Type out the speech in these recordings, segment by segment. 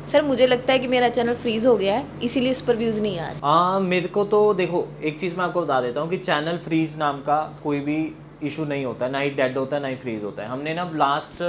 Sir मुझे लगता है कि मेरा चैनल फ्रीज हो गया है, इसीलिए उस पर व्यूज़ नहीं आ रहे। मेरे को तो देखो, एक चीज़ मैं आपको बता देता हूँ कि चैनल फ्रीज नाम का कोई भी इशू नहीं होता है, ना ही डेड होता है ना ही फ्रीज होता है। हमने ना लास्ट,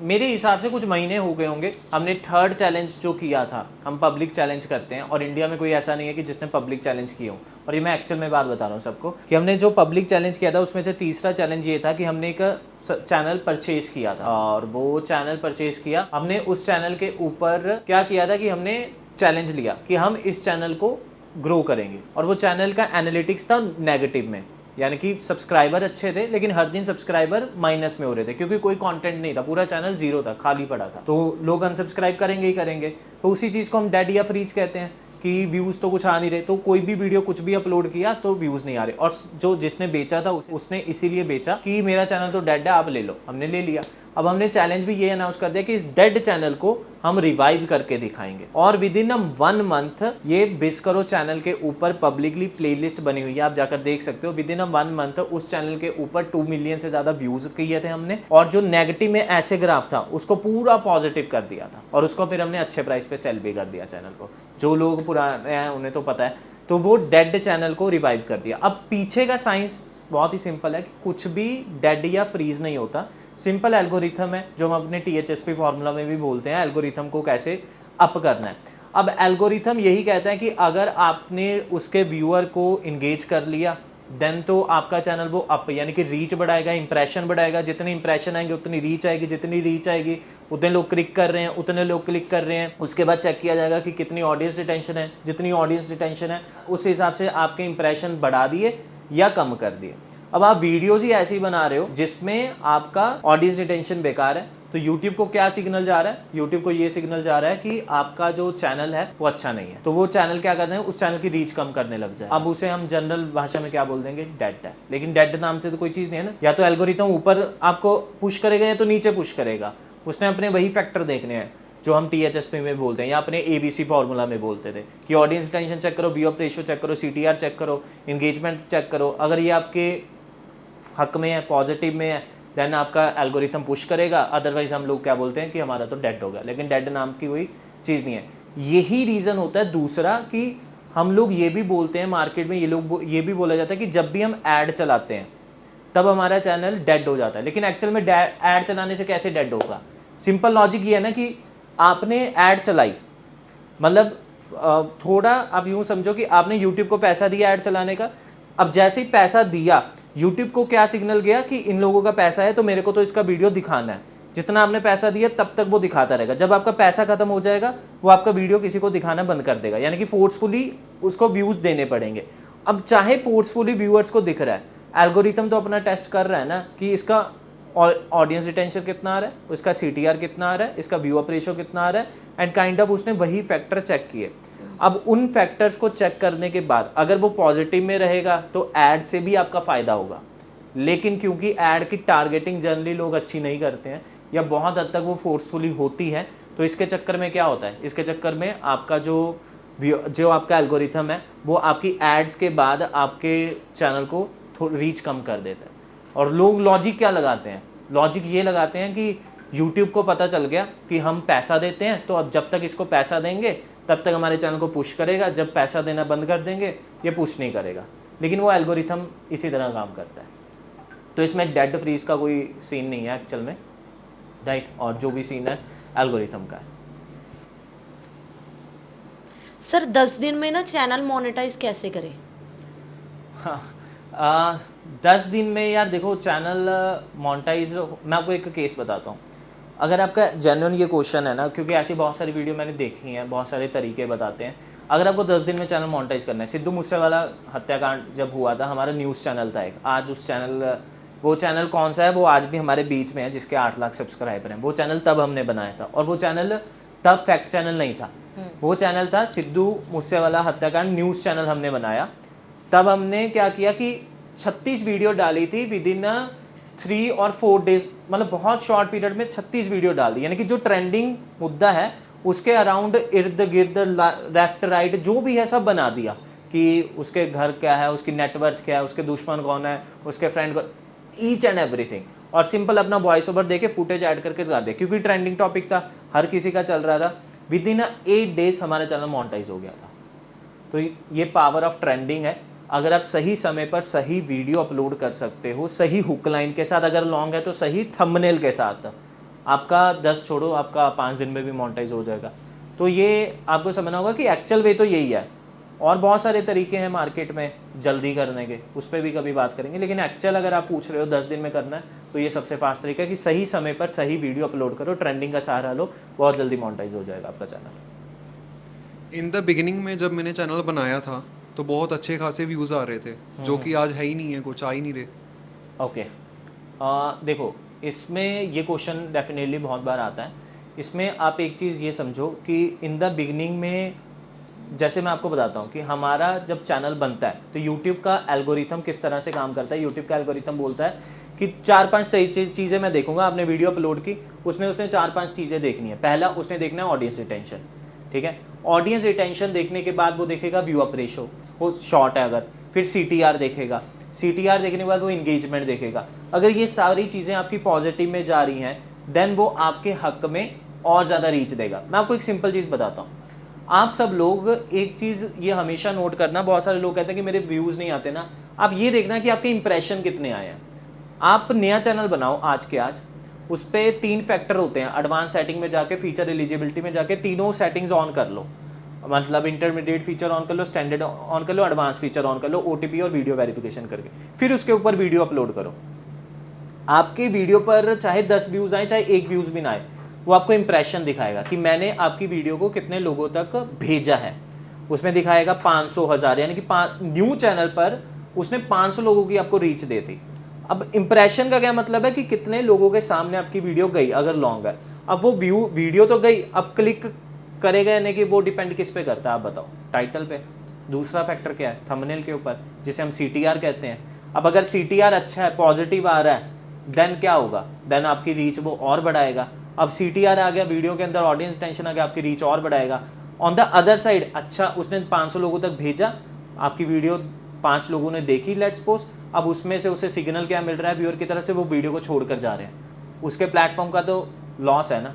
मेरे हिसाब से कुछ महीने हो गए होंगे, हमने थर्ड चैलेंज जो किया था, हम पब्लिक चैलेंज करते हैं और इंडिया में कोई ऐसा नहीं है कि जिसने पब्लिक चैलेंज किया हो। और ये मैं एक्चुअल में बात बता रहा हूँ सबको कि हमने जो पब्लिक चैलेंज किया था उसमें से तीसरा चैलेंज ये था कि हमने एक चैनल परचेज किया था। और वो चैनल परचेज किया हमने, उस चैनल के ऊपर क्या किया था कि हमने चैलेंज लिया कि हम इस चैनल को ग्रो करेंगे। और वो चैनल का एनालिटिक्स था नेगेटिव में, यानी कि सब्सक्राइबर अच्छे थे लेकिन हर दिन सब्सक्राइबर माइनस में हो रहे थे क्योंकि कोई कंटेंट नहीं था, पूरा चैनल जीरो था, खाली पड़ा था। तो लोग अनसब्सक्राइब करेंगे ही करेंगे। तो उसी चीज़ को हम डेड या फ्रीज कहते हैं कि व्यूज़ तो कुछ आ नहीं रहे, तो कोई भी वीडियो कुछ भी अपलोड किया तो व्यूज़ नहीं आ रहे। और जो जिसने बेचा था उसने इसीलिए बेचा कि मेरा चैनल तो डेड है, आप ले लो। हमने ले लिया। अब हमने चैलेंज भी ये अनाउंस कर दिया कि इस डेड चैनल को हम रिवाइव करके दिखाएंगे। और विद इन 1 मंथ ये बिस्करो चैनल के ऊपर पब्लिकली प्लेलिस्ट बनी हुई है, आप जाकर देख सकते हो। विद इन 1 मंथ उस चैनल के ऊपर 2 मिलियन से ज्यादा व्यूज किए थे हमने। और जो नेगेटिव में ऐसे ग्राफ था उसको पूरा पॉजिटिव कर दिया था और उसको फिर हमने अच्छे प्राइस पे सेल भी कर दिया चैनल को। जो लोग पुराने हैं उन्हें तो पता है। तो वो डेड चैनल को रिवाइव कर दिया। अब पीछे का साइंस बहुत ही सिंपल है कि कुछ भी डेड या फ्रीज नहीं होता। सिंपल एल्गोरिथम है जो हम अपने टीएचएसपी फार्मूला में भी बोलते हैं, एल्गोरिथम को कैसे अप करना है। अब एल्गोरिथम यही कहता है कि अगर आपने उसके व्यूअर को इंगेज कर लिया देन तो आपका चैनल वो अप, यानी कि रीच बढ़ाएगा, इंप्रेशन बढ़ाएगा। जितने इंप्रेशन आएंगे उतनी रीच आएगी, जितनी रीच आएगी उतने लोग क्लिक कर रहे हैं, उतने लोग क्लिक कर रहे हैं। उसके बाद चेक किया जाएगा कि कितनी ऑडियंस रिटेंशन है, जितनी ऑडियंस रिटेंशन है उस हिसाब से आपके इंप्रेशन बढ़ा दिए या कम कर दिए। अब आप वीडियोस ही ऐसी बना रहे हो जिसमें आपका ऑडियंस रिटेंशन बेकार है, तो YouTube को क्या सिग्नल जा रहा है? YouTube को ये सिग्नल जा रहा है कि आपका जो चैनल है वो अच्छा नहीं है। तो वो चैनल क्या करते हैं, उस चैनल की रीच कम करने लग जाए। अब उसे हम जनरल भाषा में क्या बोल देंगे, डेड है। लेकिन डेड नाम से तो कोई चीज़ नहीं है ना। या तो एल्गोरिथम ऊपर आपको पुश करेगा या तो नीचे पुश करेगा। उसने अपने वही फैक्टर देखने हैं जो हम टीएचएसपी में बोलते हैं या अपने एबीसी फार्मूला में बोलते थे कि ऑडियंस रिटेंशन चेक करो, व्यू अप रेशियो चेक करो, सीटीआर चेक करो, इंगेजमेंट चेक करो। अगर ये आपके हक में है, पॉजिटिव में है, देन आपका एल्गोरिथम पुश करेगा। अदरवाइज हम लोग क्या बोलते हैं कि हमारा तो डेड हो गया। लेकिन डेड नाम की कोई चीज़ नहीं है। यही रीज़न होता है दूसरा कि हम लोग ये भी बोलते हैं मार्केट में, ये भी बोला जाता है कि जब भी हम ऐड चलाते हैं तब हमारा चैनल डेड हो जाता है। लेकिन एक्चुअल में ऐड चलाने से कैसे डेड होगा? सिंपल लॉजिक ये है ना कि आपने ऐड चलाई, मतलब थोड़ा आप यूँ समझो कि आपने यूट्यूब को पैसा दिया ऐड चलाने का। अब जैसे ही पैसा दिया, यूट्यूब को क्या सिग्नल गया कि इन लोगों का पैसा है तो मेरे को तो इसका वीडियो दिखाना है। जितना आपने पैसा दिया तब तक वो दिखाता रहेगा। जब आपका पैसा खत्म हो जाएगा वो आपका वीडियो किसी को दिखाना बंद कर देगा, यानी कि फोर्सफुली उसको व्यूज देने पड़ेंगे। अब चाहे फोर्सफुली व्यूअर्स को दिख रहा है, एल्गोरिथम तो अपना टेस्ट कर रहा है ना कि इसका ऑडियंस रिटेंशन कितना आ रहा है, उसका सीटीआर कितना आ रहा है, इसका व्यू अप रेशियो कितना आ रहा है, एंड काइंड ऑफ उसने वही फैक्टर चेक किए। अब उन फैक्टर्स को चेक करने के बाद अगर वो पॉजिटिव में रहेगा तो ऐड से भी आपका फ़ायदा होगा। लेकिन क्योंकि ऐड की टारगेटिंग जनरली लोग अच्छी नहीं करते हैं या बहुत हद तक वो फोर्सफुली होती है, तो इसके चक्कर में क्या होता है, इसके चक्कर में आपका जो आपका एल्गोरिथम है वो आपकी एड्स के बाद आपके चैनल को रीच कम कर देता है। और लोग लॉजिक क्या लगाते हैं, लॉजिक ये लगाते हैं कि यूट्यूब को पता चल गया कि हम पैसा देते हैं तो अब जब तक इसको पैसा देंगे तब तक हमारे चैनल को पुश करेगा, जब पैसा देना बंद कर देंगे ये पुश नहीं करेगा। लेकिन वो एल्गोरिथम इसी तरह काम करता है। तो इसमें डेड फ्रीज का कोई सीन नहीं है एक्चुअल में, राइट। और जो भी सीन है एल्गोरिथम का है। सर 10 दिन में ना चैनल मोनेटाइज कैसे करें? हाँ, 10 दिन में यार देखो चैनल मोनेटाइज, मैं आपको एक केस बताता हूँ। अगर आपका जेन्युइन ये क्वेश्चन है ना, क्योंकि ऐसी बहुत सारी वीडियो मैंने देखी हैं, बहुत सारे तरीके बताते हैं। अगर आपको 10 दिन में चैनल मोनेटाइज करना है, सिद्धू मूसेवाला हत्याकांड जब हुआ था, हमारा न्यूज़ चैनल था एक, आज उस चैनल, वो चैनल कौन सा है वो आज भी हमारे बीच में है जिसके 8 लाख सब्सक्राइबर हैं। वो चैनल तब हमने बनाया था और वो चैनल तब फैक्ट चैनल नहीं था, वो चैनल था सिद्धू मूसेवाला हत्याकांड न्यूज़ चैनल हमने बनाया। तब हमने क्या किया कि 36 वीडियो डाली थी विद इन 3 और 4 डेज, मतलब बहुत शॉर्ट पीरियड में 36 वीडियो डाल दी। यानी कि जो ट्रेंडिंग मुद्दा है उसके अराउंड इर्द गिर्द लेफ्ट राइट जो भी है सब बना दिया कि उसके घर क्या है, उसकी नेटवर्थ क्या है, उसके दुश्मन कौन है, उसके फ्रेंड को, ईच एंड एवरीथिंग। और सिंपल अपना वॉइस ओवर देके फुटेज ऐड करके दिखा दे, क्योंकि ट्रेंडिंग टॉपिक था, हर किसी का चल रहा था। विद इन 8 डेज हमारा चैनल मोनेटाइज हो गया था। तो ये पावर ऑफ ट्रेंडिंग है। अगर आप सही समय पर सही वीडियो अपलोड कर सकते हो, सही हुक लाइन के साथ, अगर लॉन्ग है तो सही थंबनेल के साथ, आपका 10 छोड़ो, आपका 5 दिन में भी मोनेटाइज हो जाएगा। तो ये आपको समझना होगा कि एक्चुअल वे तो यही है। और बहुत सारे तरीके हैं मार्केट में जल्दी करने के, उस पर भी कभी बात करेंगे, लेकिन एक्चुअल अगर आप पूछ रहे हो 10 दिन में करना है तो ये सबसे फास्ट तरीका है कि सही समय पर सही वीडियो अपलोड करो, ट्रेंडिंग का सहारा लो, बहुत जल्दी मोनेटाइज हो जाएगा आपका चैनल। इन द बिगिनिंग में जब मैंने चैनल बनाया था तो बहुत अच्छे खासे व्यूज़ आ रहे थे, जो कि आज है ही नहीं है, कुछ आ ही नहीं रहे। ओके देखो, इसमें ये क्वेश्चन डेफिनेटली बहुत बार आता है। इसमें आप एक चीज़ ये समझो कि इन द बिगिनिंग में, जैसे मैं आपको बताता हूँ कि हमारा जब चैनल बनता है तो यूट्यूब का एल्गोरिथम किस तरह से काम करता है। यूट्यूब का एल्गोरिथम बोलता है कि 4-5 सही चीज़ें मैं देखूंगा। आपने वीडियो अपलोड की, उसने 4-5 चीज़ें देखनी है। पहला उसने देखना है ऑडियंस रिटेंशन, ठीक है। ऑडियंस रिटेंशन देखने के बाद वो देखेगा व्यू अप रेशो, वो शॉर्ट है अगर, फिर CTR देखेगा, CTR देखने के बाद वो इंगेजमेंट देखेगा। अगर ये सारी चीज़ें आपकी पॉजिटिव में जा रही हैं, देन वो आपके हक में और ज़्यादा रीच देगा। मैं आपको एक सिंपल चीज़ बताता हूँ। आप सब लोग एक चीज़ ये हमेशा नोट करना, बहुत सारे लोग कहते हैं कि मेरे व्यूज़ नहीं आते ना, आप ये देखना कि आपके इंप्रेशन कितने आए हैं। आप नया चैनल बनाओ आज के आज, उस पर 3 फैक्टर होते हैं। एडवांस सेटिंग में जाके, फीचर एलिजिबिलिटी में जाके तीनों सेटिंग्स ऑन कर लो, मतलब इंटरमीडिएट फीचर ऑन कर लो, स्टैंडर्ड ऑन कर लो, एडवांस फीचर ऑन कर लो, OTP और वीडियो वेरिफिकेशन करके, फिर उसके ऊपर वीडियो अपलोड करो। आपके वीडियो पर चाहे 10 व्यूज़ आए, चाहे 1 व्यूज़ भी ना आए, वो आपको इंप्रेशन दिखाएगा कि मैंने आपकी वीडियो को कितने लोगों तक भेजा है। उसमें दिखाएगा 500, 1000, यानी कि न्यू चैनल पर उसने 500 लोगों की आपको रीच दे दी। अब इंप्रेशन का क्या मतलब है कि कितने लोगों के सामने आपकी वीडियो गई, अगर लॉन्ग है। अब वो वीडियो तो गई, अब क्लिक करेगा यानी कि वो डिपेंड किस पे करता है, आप बताओ? टाइटल पे। दूसरा फैक्टर क्या है? थंबनेल के ऊपर, जिसे हम CTR कहते हैं। अब अगर CTR अच्छा है, पॉजिटिव आ रहा है, देन क्या होगा? देन आपकी रीच वो और बढ़ाएगा। अब CTR आ गया, वीडियो के अंदर ऑडियंस टेंशन आ गया, आपकी रीच और बढ़ाएगा। ऑन द अदर साइड, अच्छा उसने 500 लोगों तक भेजा, आपकी वीडियो 5 लोगों ने देखी, लेट्स सपोज, अब उसमें से उसे सिग्नल क्या मिल रहा है व्यूअर की तरफ से, वो वीडियो को छोड़कर जा रहे हैं। उसके प्लेटफॉर्म का तो लॉस है ना,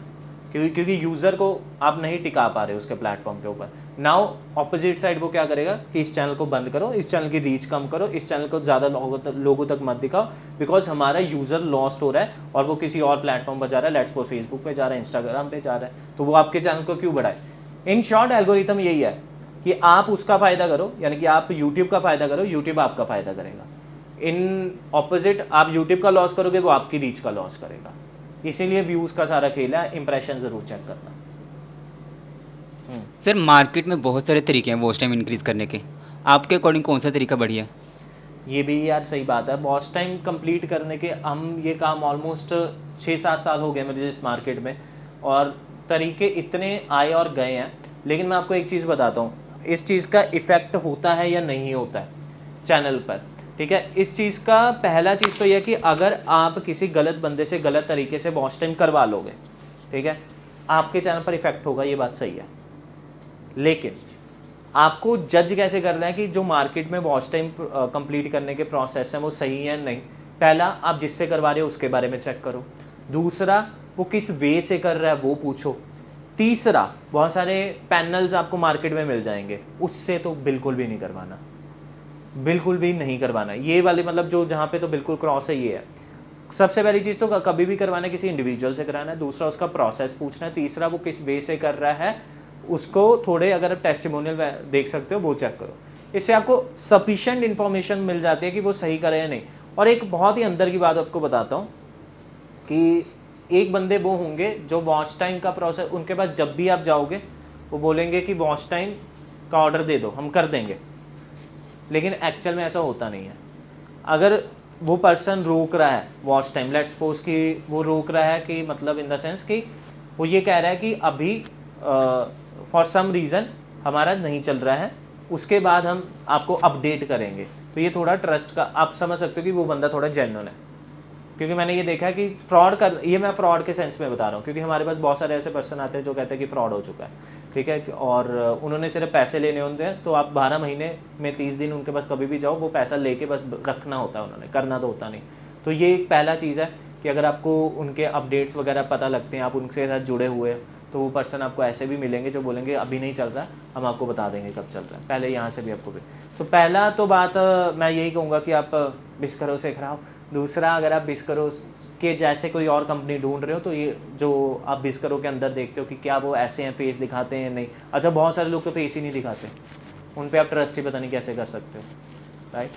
क्योंकि यूज़र को आप नहीं टिका पा रहे उसके प्लेटफॉर्म के ऊपर। नाउ ऑपोजिट साइड वो क्या करेगा कि इस चैनल को बंद करो, इस चैनल की रीच कम करो, इस चैनल को ज़्यादा लोगों तक मत दिखाओ, बिकॉज हमारा यूज़र लॉस्ट हो रहा है और वो किसी और प्लेटफॉर्म पर जा रहा है, लेट्स सपोज फेसबुक पे जा रहा है, इंस्टाग्राम पे जा रहा है, तो वो आपके चैनल को क्यों बढ़ाए? इन शॉर्ट एल्गोरिथम यही है कि आप उसका फ़ायदा करो, यानी कि आप यूट्यूब का फ़ायदा करो, यूट्यूब आपका फ़ायदा करेगा। इन ऑपोजिट, आप यूट्यूब का लॉस करोगे, वो आपकी रीच का लॉस करेगा। इसीलिए व्यूज़ का सारा खेल है, इंप्रेशन ज़रूर चेक करना। सर, मार्केट में बहुत सारे तरीके हैं वॉच टाइम इंक्रीज़ करने के, आपके अकॉर्डिंग कौन सा तरीका बढ़िया है? ये भी यार सही बात है। वॉच टाइम कंप्लीट करने के हम ये काम ऑलमोस्ट 6-7 साल हो गए मुझे इस मार्केट में, और तरीके इतने आए और गए हैं। लेकिन मैं आपको एक चीज़ बताता हूँ, इस चीज़ का इफ़ेक्ट होता है या नहीं होता है चैनल पर, ठीक है। इस चीज़ का पहला चीज़ तो यह कि अगर आप किसी गलत बंदे से गलत तरीके से वॉच टाइम करवा लोगे, ठीक है, आपके चैनल पर इफ़ेक्ट होगा, ये बात सही है। लेकिन आपको जज कैसे करना है कि जो मार्केट में वॉच टाइम कंप्लीट करने के प्रोसेस हैं वो सही है नहीं? पहला, आप जिससे करवा रहे हो उसके बारे में चेक करो। दूसरा, वो किस वे से कर रहा है वो पूछो। तीसरा, बहुत सारे पैनल्स आपको मार्केट में मिल जाएंगे, उससे तो बिल्कुल भी नहीं करवाना, बिल्कुल भी नहीं करवाना। ये वाले मतलब जो जहाँ पे तो बिल्कुल क्रॉस है, ये है। सबसे पहली चीज़ तो कभी भी करवाना किसी इंडिविजुअल से कराना है। दूसरा, उसका प्रोसेस पूछना है। तीसरा, वो किस वे से कर रहा है, उसको थोड़े अगर आप टेस्टिमोनियल देख सकते हो वो चेक करो। इससे आपको सफिशिएंट इन्फॉर्मेशन मिल जाती है कि वो सही करे या नहीं। और एक बहुत ही अंदर की बात आपको बताता हूँ कि एक बंदे वो होंगे जो वॉच टाइम का प्रोसेस, उनके पास जब भी आप जाओगे वो बोलेंगे कि वॉच टाइम का ऑर्डर दे दो, हम कर देंगे। लेकिन एक्चुअल में ऐसा होता नहीं है। अगर वो पर्सन रोक रहा है वॉच टाइम, लेट्स सपोज कि वो रोक रहा है कि मतलब इन द सेंस कि वो ये कह रहा है कि अभी फॉर सम रीज़न हमारा नहीं चल रहा है, उसके बाद हम आपको अपडेट करेंगे, तो ये थोड़ा ट्रस्ट का, आप समझ सकते हो कि वो बंदा थोड़ा जेन्युइन है। क्योंकि मैंने ये देखा है कि फ्रॉड कर, ये मैं फ्रॉड के सेंस में बता रहा हूँ, क्योंकि हमारे पास बहुत सारे ऐसे पर्सन आते हैं जो कहते हैं कि फ्रॉड हो चुका है, ठीक है, और उन्होंने सिर्फ पैसे लेने होते हैं। तो आप 12 महीने में 30 दिन उनके पास कभी भी जाओ, वो पैसा लेके बस रखना होता है, उन्होंने करना तो होता नहीं। तो ये एक पहला चीज़ है कि अगर आपको उनके अपडेट्स वगैरह पता लगते हैं, आप उनके साथ जुड़े हुए, तो वो पर्सन आपको ऐसे भी मिलेंगे जो बोलेंगे अभी नहीं चल रहा, हम आपको बता देंगे कब चल रहा है, पहले यहाँ से भी आपको भी। तो पहला तो बात मैं यही कहूँगा कि आप बिस्करो से खराब। दूसरा, अगर आप बिस्करो के जैसे कोई और कंपनी ढूंढ रहे हो तो ये जो आप बिस्करो के अंदर देखते हो कि क्या वो ऐसे हैं, फेस दिखाते हैं नहीं। अच्छा, बहुत सारे लोग तो फेस ही नहीं दिखाते, उन पे आप ट्रस्ट ही पता नहीं कैसे कर सकते हो, राइट।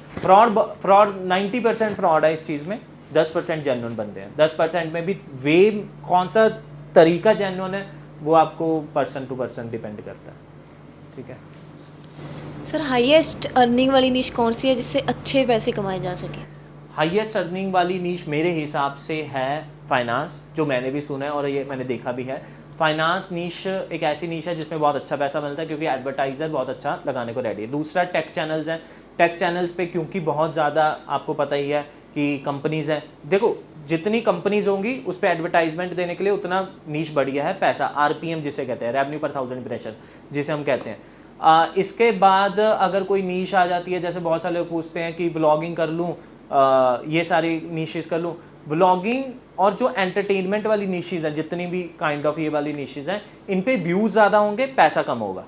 फ्रॉड 90% फ्रॉड है इस चीज़ में, 10% जेन्युइन बंदे हैं। 10% में भी वे कौन सा तरीका जेन्युइन है वो आपको पर्सन टू पर्सन डिपेंड करता है, ठीक है। सर हाईएस्ट अर्निंग वाली निश कौन सी है जिससे अच्छे पैसे कमाए जा सके? हाईएस्ट अर्निंग वाली नीश मेरे हिसाब से है फाइनेंस, जो मैंने भी सुना है और ये मैंने देखा भी है। फाइनेंस नीश एक ऐसी नीश है जिसमें बहुत अच्छा पैसा मिलता है क्योंकि एडवर्टाइज़र बहुत अच्छा लगाने को रेडी है। दूसरा, टेक चैनल्स हैं। टेक चैनल्स पे क्योंकि बहुत ज़्यादा आपको पता ही है कि कंपनीज़ हैं, देखो जितनी कंपनीज़ होंगी उस पर एडवर्टाइजमेंट देने के लिए उतना नीश बढ़िया है पैसा, RPM जिसे कहते हैं, रेवेन्यू पर 1000 इंप्रेशन जिसे हम कहते हैं। इसके बाद अगर कोई नीश आ जाती है, जैसे बहुत सारे लोग पूछते हैं कि व्लॉगिंग कर लूँ, ये सारी नीशेस कर लूँ। व्लॉगिंग और जो एंटरटेनमेंट वाली नीशेस हैं, जितनी भी काइंड ऑफ ये वाली नीशेस हैं, इन पे व्यूज़ ज़्यादा होंगे, पैसा कम होगा।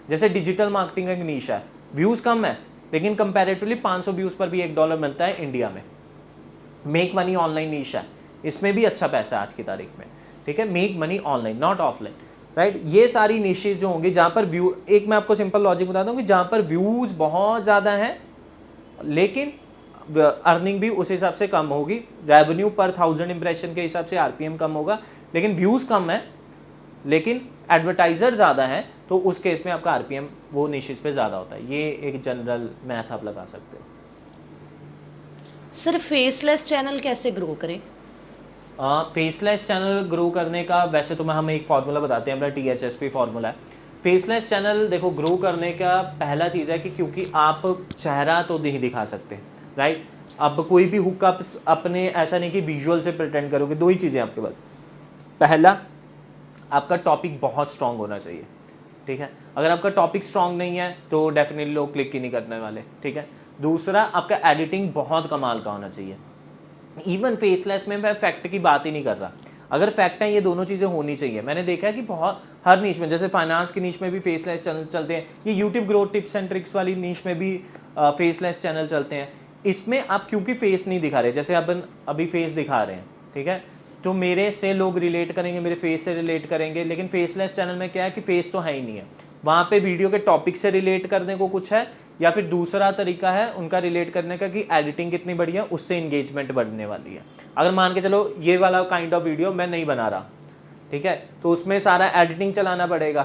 जैसे डिजिटल मार्केटिंग एक नीश है, व्यूज़ कम है लेकिन कंपैरेटिवली 500 व्यूज़ पर भी $1 मिलता है इंडिया में। मेक मनी ऑनलाइन नीश है, इसमें भी अच्छा पैसा है आज की तारीख में, ठीक है। Make money online, not offline, right. ये सारी नीशेस जो होंगी जहाँ पर व्यू, एक मैं आपको सिंपल लॉजिक बताता हूँ कि जहाँ पर व्यूज़ बहुत ज़्यादा हैं लेकिन अर्निंग भी उस हिसाब से कम होगी, रेवेन्यू पर 1000 इंप्रेशन के हिसाब से RPM कम होगा, लेकिन व्यूज़ कम है लेकिन एडवर्टाइज़र ज़्यादा हैं, तो उस केस में आपका RPM वो निशेस पे ज़्यादा होता है। ये एक जनरल मैथ आप लगा सकते हो। सर फेसलेस चैनल कैसे ग्रो करें? फेसलेस चैनल ग्रो करने का वैसे तो हम एक फार्मूला बताते हैं, हमारा THSP फार्मूला है। फेसलेस चैनल देखो ग्रो करने का पहला चीज़ है कि क्योंकि आप चेहरा तो नहीं दिखा सकते, राइट। अब कोई भी हुक आप अपने ऐसा नहीं कि विजुअल से प्रिटेंड करोगे, दो ही चीज़ें आपके पास। पहला, आपका टॉपिक बहुत स्ट्रांग होना चाहिए, ठीक है। अगर आपका टॉपिक स्ट्रांग नहीं है तो डेफिनेटली लोग क्लिक ही नहीं करने वाले, ठीक है। दूसरा, आपका एडिटिंग बहुत कमाल का होना चाहिए। इवन फेसलेस में मैं फैक्ट की बात ही नहीं कर रहा, अगर फैक्ट है ये दोनों चीज़ें होनी चाहिए। मैंने देखा है कि बहुत हर नीश में, जैसे फाइनेंस की नीश में भी फेसलेस चैनल चलते हैं, ये YouTube growth tips and tricks वाली नीश में भी फेसलेस चैनल चलते हैं। इसमें आप क्योंकि फेस नहीं दिखा रहे, जैसे अपन अभी फेस दिखा रहे हैं, ठीक है, तो मेरे से लोग रिलेट करेंगे, मेरे फेस से रिलेट करेंगे, लेकिन फेसलेस चैनल में क्या है कि फेस तो है ही नहीं है। वहाँ पे वीडियो के टॉपिक से रिलेट करने को कुछ है, या फिर दूसरा तरीका है उनका रिलेट करने का कि एडिटिंग कितनी बढ़िया, उससे इंगेजमेंट बढ़ने वाली है। अगर मान के चलो ये वाला काइंड ऑफ वीडियो मैं नहीं बना रहा, ठीक है, तो उसमें सारा एडिटिंग चलाना पड़ेगा,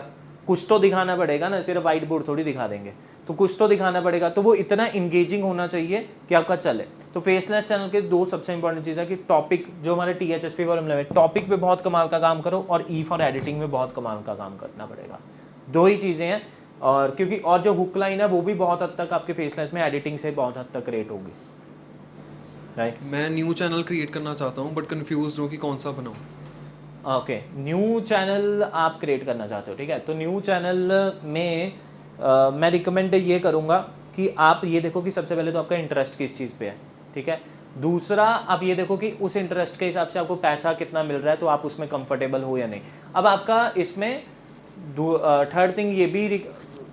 कुछ तो दिखाना पड़ेगा ना, सिर्फ वाइट बोर्ड थोड़ी दिखा देंगे, तो कुछ तो दिखाना पड़ेगा, तो वो इतना इंगेजिंग होना चाहिए कि आपका चले। तो फेसलेस चैनल के दो सबसे इंपॉर्टेंट चीज़ है कि टॉपिक, जो हमारे THSP फॉर्मूला में, टॉपिक पे बहुत कमाल का काम करो और E फॉर एडिटिंग में बहुत कमाल का काम करना पड़ेगा। दो ही चीज़ें हैं, और क्योंकि और जो हुक लाइन है वो भी बहुत हद तक आपके फेसलेस में एडिटिंग से बहुत हद तक रेट होगी, राइट। मैं न्यू चैनल क्रिएट करना चाहता हूँ बट कंफ्यूज हूँ कि कौन सा बनाऊँ। ओके, न्यू चैनल आप क्रिएट करना चाहते हो, ठीक है। तो न्यू चैनल में मैं रिकमेंड ये करूँगा कि आप ये देखो कि सबसे पहले तो आपका इंटरेस्ट किस चीज़ पे है, ठीक है। दूसरा, आप ये देखो कि उस इंटरेस्ट के हिसाब से आपको पैसा कितना मिल रहा है, तो आप उसमें कंफर्टेबल हो या नहीं। अब आपका इसमें थर्ड थिंग ये भी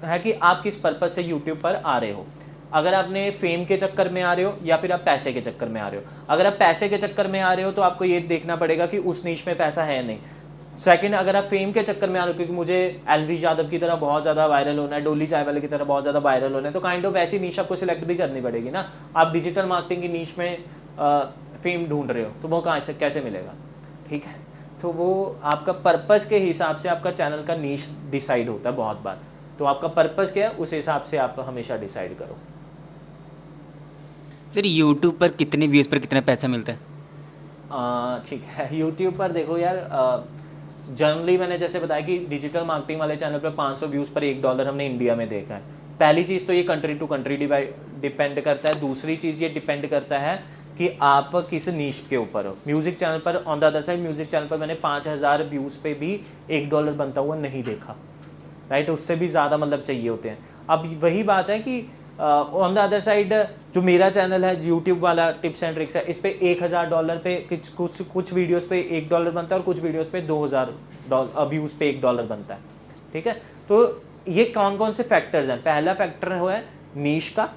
है कि आप किस पर्पज़ से यूट्यूब पर आ रहे हो। अगर आपने फेम के चक्कर में आ रहे हो या फिर आप पैसे के चक्कर में आ रहे हो। अगर आप पैसे के चक्कर में आ रहे हो तो आपको ये देखना पड़ेगा कि उस नीश में पैसा है नहीं। सेकंड, अगर आप फेम के चक्कर में आ रहे हो क्योंकि मुझे एलवी यादव की तरह बहुत ज़्यादा वायरल होना है, डोली चाय वाले की तरह बहुत ज़्यादा वायरल होना है, तो काइंड ऑफ ऐसी नीश आपको सिलेक्ट भी करनी पड़ेगी ना। आप डिजिटल मार्केटिंग की नीश में फेम ढूंढ रहे हो तो वो कहाँ से कैसे मिलेगा, ठीक है। तो वो आपका पर्पज़ के हिसाब से आपका चैनल का नीश डिसाइड होता है बहुत बार। तो आपका पर्पज़ क्या है उस हिसाब से आप हमेशा डिसाइड करो। सर यूट्यूब पर कितने व्यूज़ पर कितना पैसा मिलता है? ठीक है, यूट्यूब पर देखो यार, जनरली मैंने जैसे बताया कि डिजिटल मार्केटिंग वाले चैनल पर 500 व्यूज़ पर $1 हमने इंडिया में देखा है। पहली चीज़ तो ये कंट्री टू कंट्री डिपेंड करता है। दूसरी चीज़ ये डिपेंड करता है कि आप किस नीश के ऊपर हो। म्यूज़िक चैनल पर, on the other side, music channel पर मैंने 5000 व्यूज़ पे भी $1 बनता हुआ नहीं देखा, राइट। उससे भी ज़्यादा मतलब चाहिए होते हैं। अब वही बात है कि ऑन द अदर साइड जो मेरा चैनल है यूट्यूब वाला टिप्स एंड ट्रिक्स है, इस पे $1000 पे कुछ वीडियोस पे $1 बनता है और कुछ वीडियोस पे 2000 व्यूज़ पे $1 बनता है, ठीक है। तो ये कौन कौन से फैक्टर्स हैं? पहला फैक्टर है नीश का,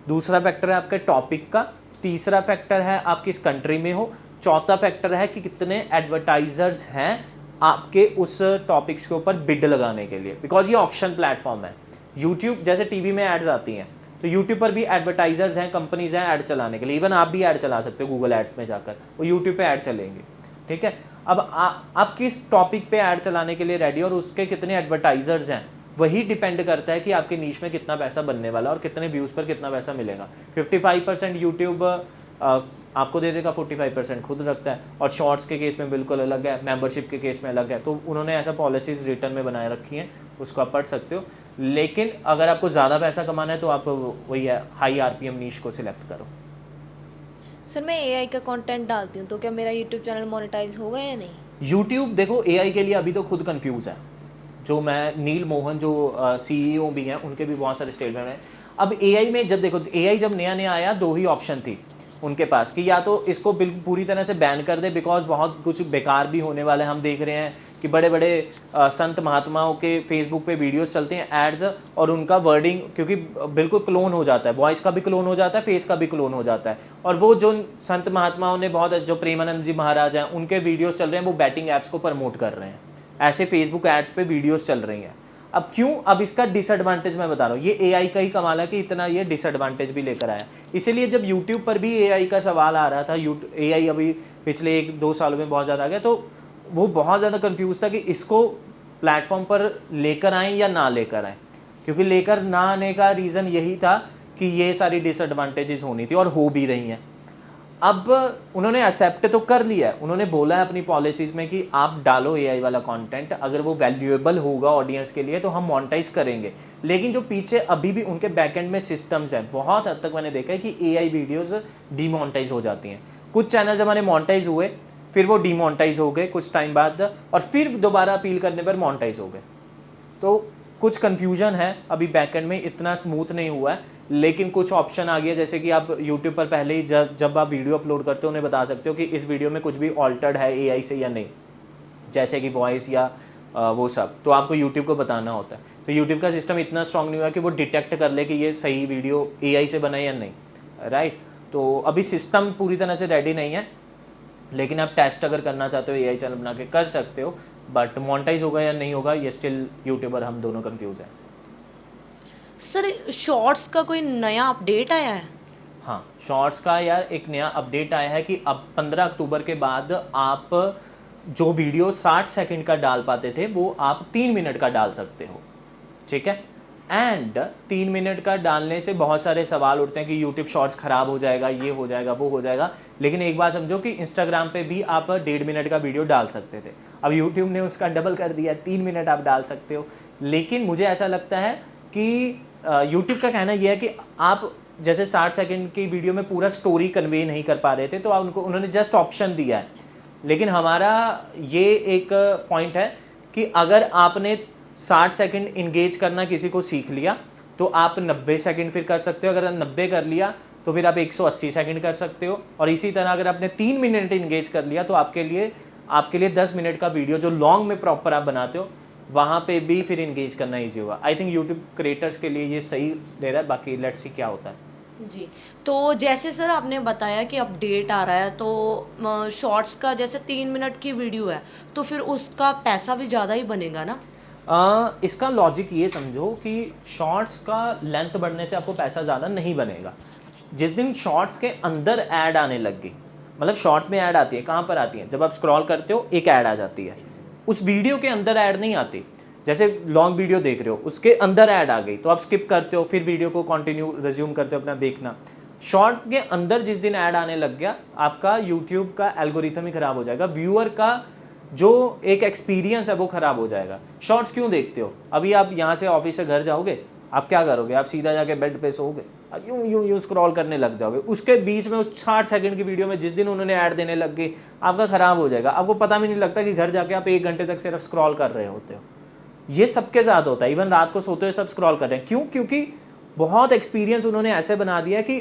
दूसरा फैक्टर है आपके टॉपिक का, तीसरा फैक्टर है आप किस कंट्री में हो, चौथा फैक्टर है कि कितने एडवर्टाइजर्स हैं आपके उस टॉपिक्स के ऊपर बिड लगाने के लिए, बिकॉज ये ऑक्शन प्लेटफॉर्म है। यूट्यूब जैसे टीवी में एड्स आती हैं, तो यूट्यूब पर भी एडवर्टाइजर्स हैं, कंपनीज हैं ऐड चलाने के लिए। इवन आप भी ऐड चला सकते हो गूगल एड्स में जाकर, वो यूट्यूब पे ऐड चलेंगे, ठीक है। अब आप किस टॉपिक पे ऐड चलाने के लिए रेडी और उसके कितने एडवर्टाइजर्स हैं, वही डिपेंड करता है कि आपके नीश में कितना पैसा बनने वाला और कितने व्यूज़ पर कितना पैसा मिलेगा। 55% यूट्यूब आपको दे देगा, 45% खुद रखता है, और शॉर्ट्स के केस में बिल्कुल अलग है, मेंबरशिप के केस में अलग है। तो उन्होंने ऐसा पॉलिसीज़ रिटर्न में बनाए रखी हैं, उसको आप पढ़ सकते हो। लेकिन अगर आपको ज़्यादा पैसा कमाना है तो आप वही है हाई RPM नीश को सिलेक्ट करो। सर मैं AI का कंटेंट डालती हूँ तो क्या मेरा यूट्यूब चैनल मोनेटाइज होगा या नहीं? यूट्यूब देखो AI के लिए अभी तो खुद कंफ्यूज है। जो मैं नील मोहन जो CEO भी हैं, उनके भी बहुत सारे स्टेटमेंट हैं। अब AI में जब देखो, AI जब नया नया आया, दो ही ऑप्शन थी उनके पास कि या तो इसको बिल्कुल पूरी तरह से बैन कर दे, बिकॉज बहुत कुछ बेकार भी होने वाला है। हम देख रहे हैं कि बड़े बड़े संत महात्माओं के फेसबुक पे वीडियोस चलते हैं एड्स, और उनका वर्डिंग क्योंकि बिल्कुल क्लोन हो जाता है, वॉइस का भी क्लोन हो जाता है, फेस का भी क्लोन हो जाता है। और वो जो संत महात्माओं ने बहुत, जो प्रेमानंद जी महाराज हैं, उनके वीडियोस चल रहे हैं, वो बैटिंग ऐप्स को प्रमोट कर रहे हैं, ऐसे फेसबुक एड्स पे वीडियोस चल रही हैं। अब क्यों? अब इसका डिसएडवांटेज मैं बता रहा हूँ, ये AI का ही कमाल है कि इतना ये डिसएडवांटेज भी लेकर आया। इसीलिए जब YouTube पर भी AI का सवाल आ रहा था, AI अभी पिछले 1-2 सालों में बहुत ज़्यादा आ गया, तो वो बहुत ज़्यादा कंफ्यूज था कि इसको प्लेटफॉर्म पर लेकर आएँ या ना लेकर आएँ, क्योंकि लेकर ना आने का रीज़न यही था कि ये सारी डिसएडवांटेजेस होनी थी और हो भी रही हैं। अब उन्होंने एक्सेप्ट तो कर लिया है, उन्होंने बोला है अपनी पॉलिसीज़ में कि आप डालो AI वाला कंटेंट, अगर वो वैल्यूएबल होगा ऑडियंस के लिए तो हम मोनेटाइज करेंगे। लेकिन जो पीछे अभी भी उनके बैकएंड में सिस्टम्स हैं, बहुत हद तक मैंने देखा है कि AI वीडियोस डीमोनेटाइज हो जाती हैं। कुछ चैनल्स हमारे मोनेटाइज हुए, फिर वो डीमोनेटाइज हो गए कुछ टाइम बाद, और फिर दोबारा अपील करने पर मोनेटाइज हो गए। तो कुछ कन्फ्यूजन है अभी, बैकएंड में इतना स्मूथ नहीं हुआ है, लेकिन कुछ ऑप्शन आ गया, जैसे कि आप यूट्यूब पर पहले ही जब आप वीडियो अपलोड करते हो उन्हें बता सकते हो कि इस वीडियो में कुछ भी ऑल्टर्ड है AI से या नहीं, जैसे कि वॉइस या वो सब, तो आपको यूट्यूब को बताना होता है। तो यूट्यूब का सिस्टम इतना स्ट्रांग नहीं हुआ कि वो डिटेक्ट कर ले कि ये सही वीडियो AI से बना है या नहीं, राइट। तो अभी सिस्टम पूरी तरह से रेडी नहीं है, लेकिन आप टेस्ट अगर करना चाहते हो AI चैनल बना के कर सकते हो, बट मोनेटाइज होगा या नहीं होगा ये स्टिल यूट्यूबर हम दोनों कंफ्यूज हैं। सर शॉर्ट्स का कोई नया अपडेट आया है? हाँ, शॉर्ट्स का यार एक नया अपडेट आया है कि अब 15 अक्टूबर के बाद आप जो वीडियो 60 सेकंड का डाल पाते थे वो आप 3 मिनट का डाल सकते हो, ठीक है। एंड 3 मिनट का डालने से बहुत सारे सवाल उठते हैं कि यूट्यूब शॉर्ट्स ख़राब हो जाएगा, ये हो जाएगा, वो हो जाएगा। लेकिन एक बात समझो कि इंस्टाग्राम पे भी आप 1.5 मिनट का वीडियो डाल सकते थे, अब यूट्यूब ने उसका डबल कर दिया, 3 मिनट आप डाल सकते हो। लेकिन मुझे ऐसा लगता है कि यूट्यूब का कहना यह है कि आप जैसे 60 सेकंड की वीडियो में पूरा स्टोरी कन्वे नहीं कर पा रहे थे, तो आप उन्होंने जस्ट ऑप्शन दिया है। लेकिन हमारा ये एक पॉइंट है कि अगर आपने 60 सेकंड इंगेज करना किसी को सीख लिया तो आप 90 सेकंड फिर कर सकते हो, अगर 90 कर लिया तो फिर आप 180 सेकंड कर सकते हो। और इसी तरह अगर आपने 3 मिनट इंगेज कर लिया तो आपके लिए 10 मिनट का वीडियो जो लॉन्ग में प्रॉपर आप बनाते हो वहाँ पे भी फिर इंगेज करना ईजी होगा। आई थिंक यूट्यूब क्रिएटर्स के लिए ये सही दे रहा है, बाकी लेट्स सी क्या होता है। जी, तो जैसे सर आपने बताया कि अपडेट आ रहा है, तो शॉर्ट्स का जैसे 3 मिनट की वीडियो है तो फिर उसका पैसा भी ज़्यादा ही बनेगा ना? इसका लॉजिक ये समझो कि शॉर्ट्स का लेंथ बढ़ने से आपको पैसा ज़्यादा नहीं बनेगा। जिस दिन शॉर्ट्स के अंदर ऐड आने लग गई, मतलब शॉर्ट्स में ऐड आती है, कहाँ पर आती है? जब आप स्क्रॉल करते हो एक ऐड आ जाती है, उस वीडियो के अंदर ऐड नहीं आती। जैसे लॉन्ग वीडियो देख रहे हो उसके अंदर ऐड आ गई तो आप स्किप करते हो, फिर वीडियो को कंटिन्यू रिज्यूम करते हो अपना देखना। शॉर्ट के अंदर जिस दिन ऐड आने लग गया आपका यूट्यूब का एल्गोरिथम ही ख़राब हो जाएगा, व्यूअर का जो एक एक्सपीरियंस है वो ख़राब हो जाएगा। शॉर्ट्स क्यों देखते हो? अभी आप यहाँ से ऑफिस से घर जाओगे, आप क्या करोगे? आप सीधा जाके बेड पे सोओगे, यूं स्क्रॉल करने लग जाओगे। उसके बीच में उस 60 सेकंड की वीडियो में जिस दिन उन्होंने ऐड देने लग गई आपका ख़राब हो जाएगा। आपको पता भी नहीं लगता कि घर जाके आप 1 घंटे तक सिर्फ स्क्रॉल कर रहे होते हो। ये सबके साथ होता है, इवन रात को सोते हुए सब स्क्रॉल कर रहे हैं। क्यों? क्योंकि बहुत एक्सपीरियंस उन्होंने ऐसे बना दिया कि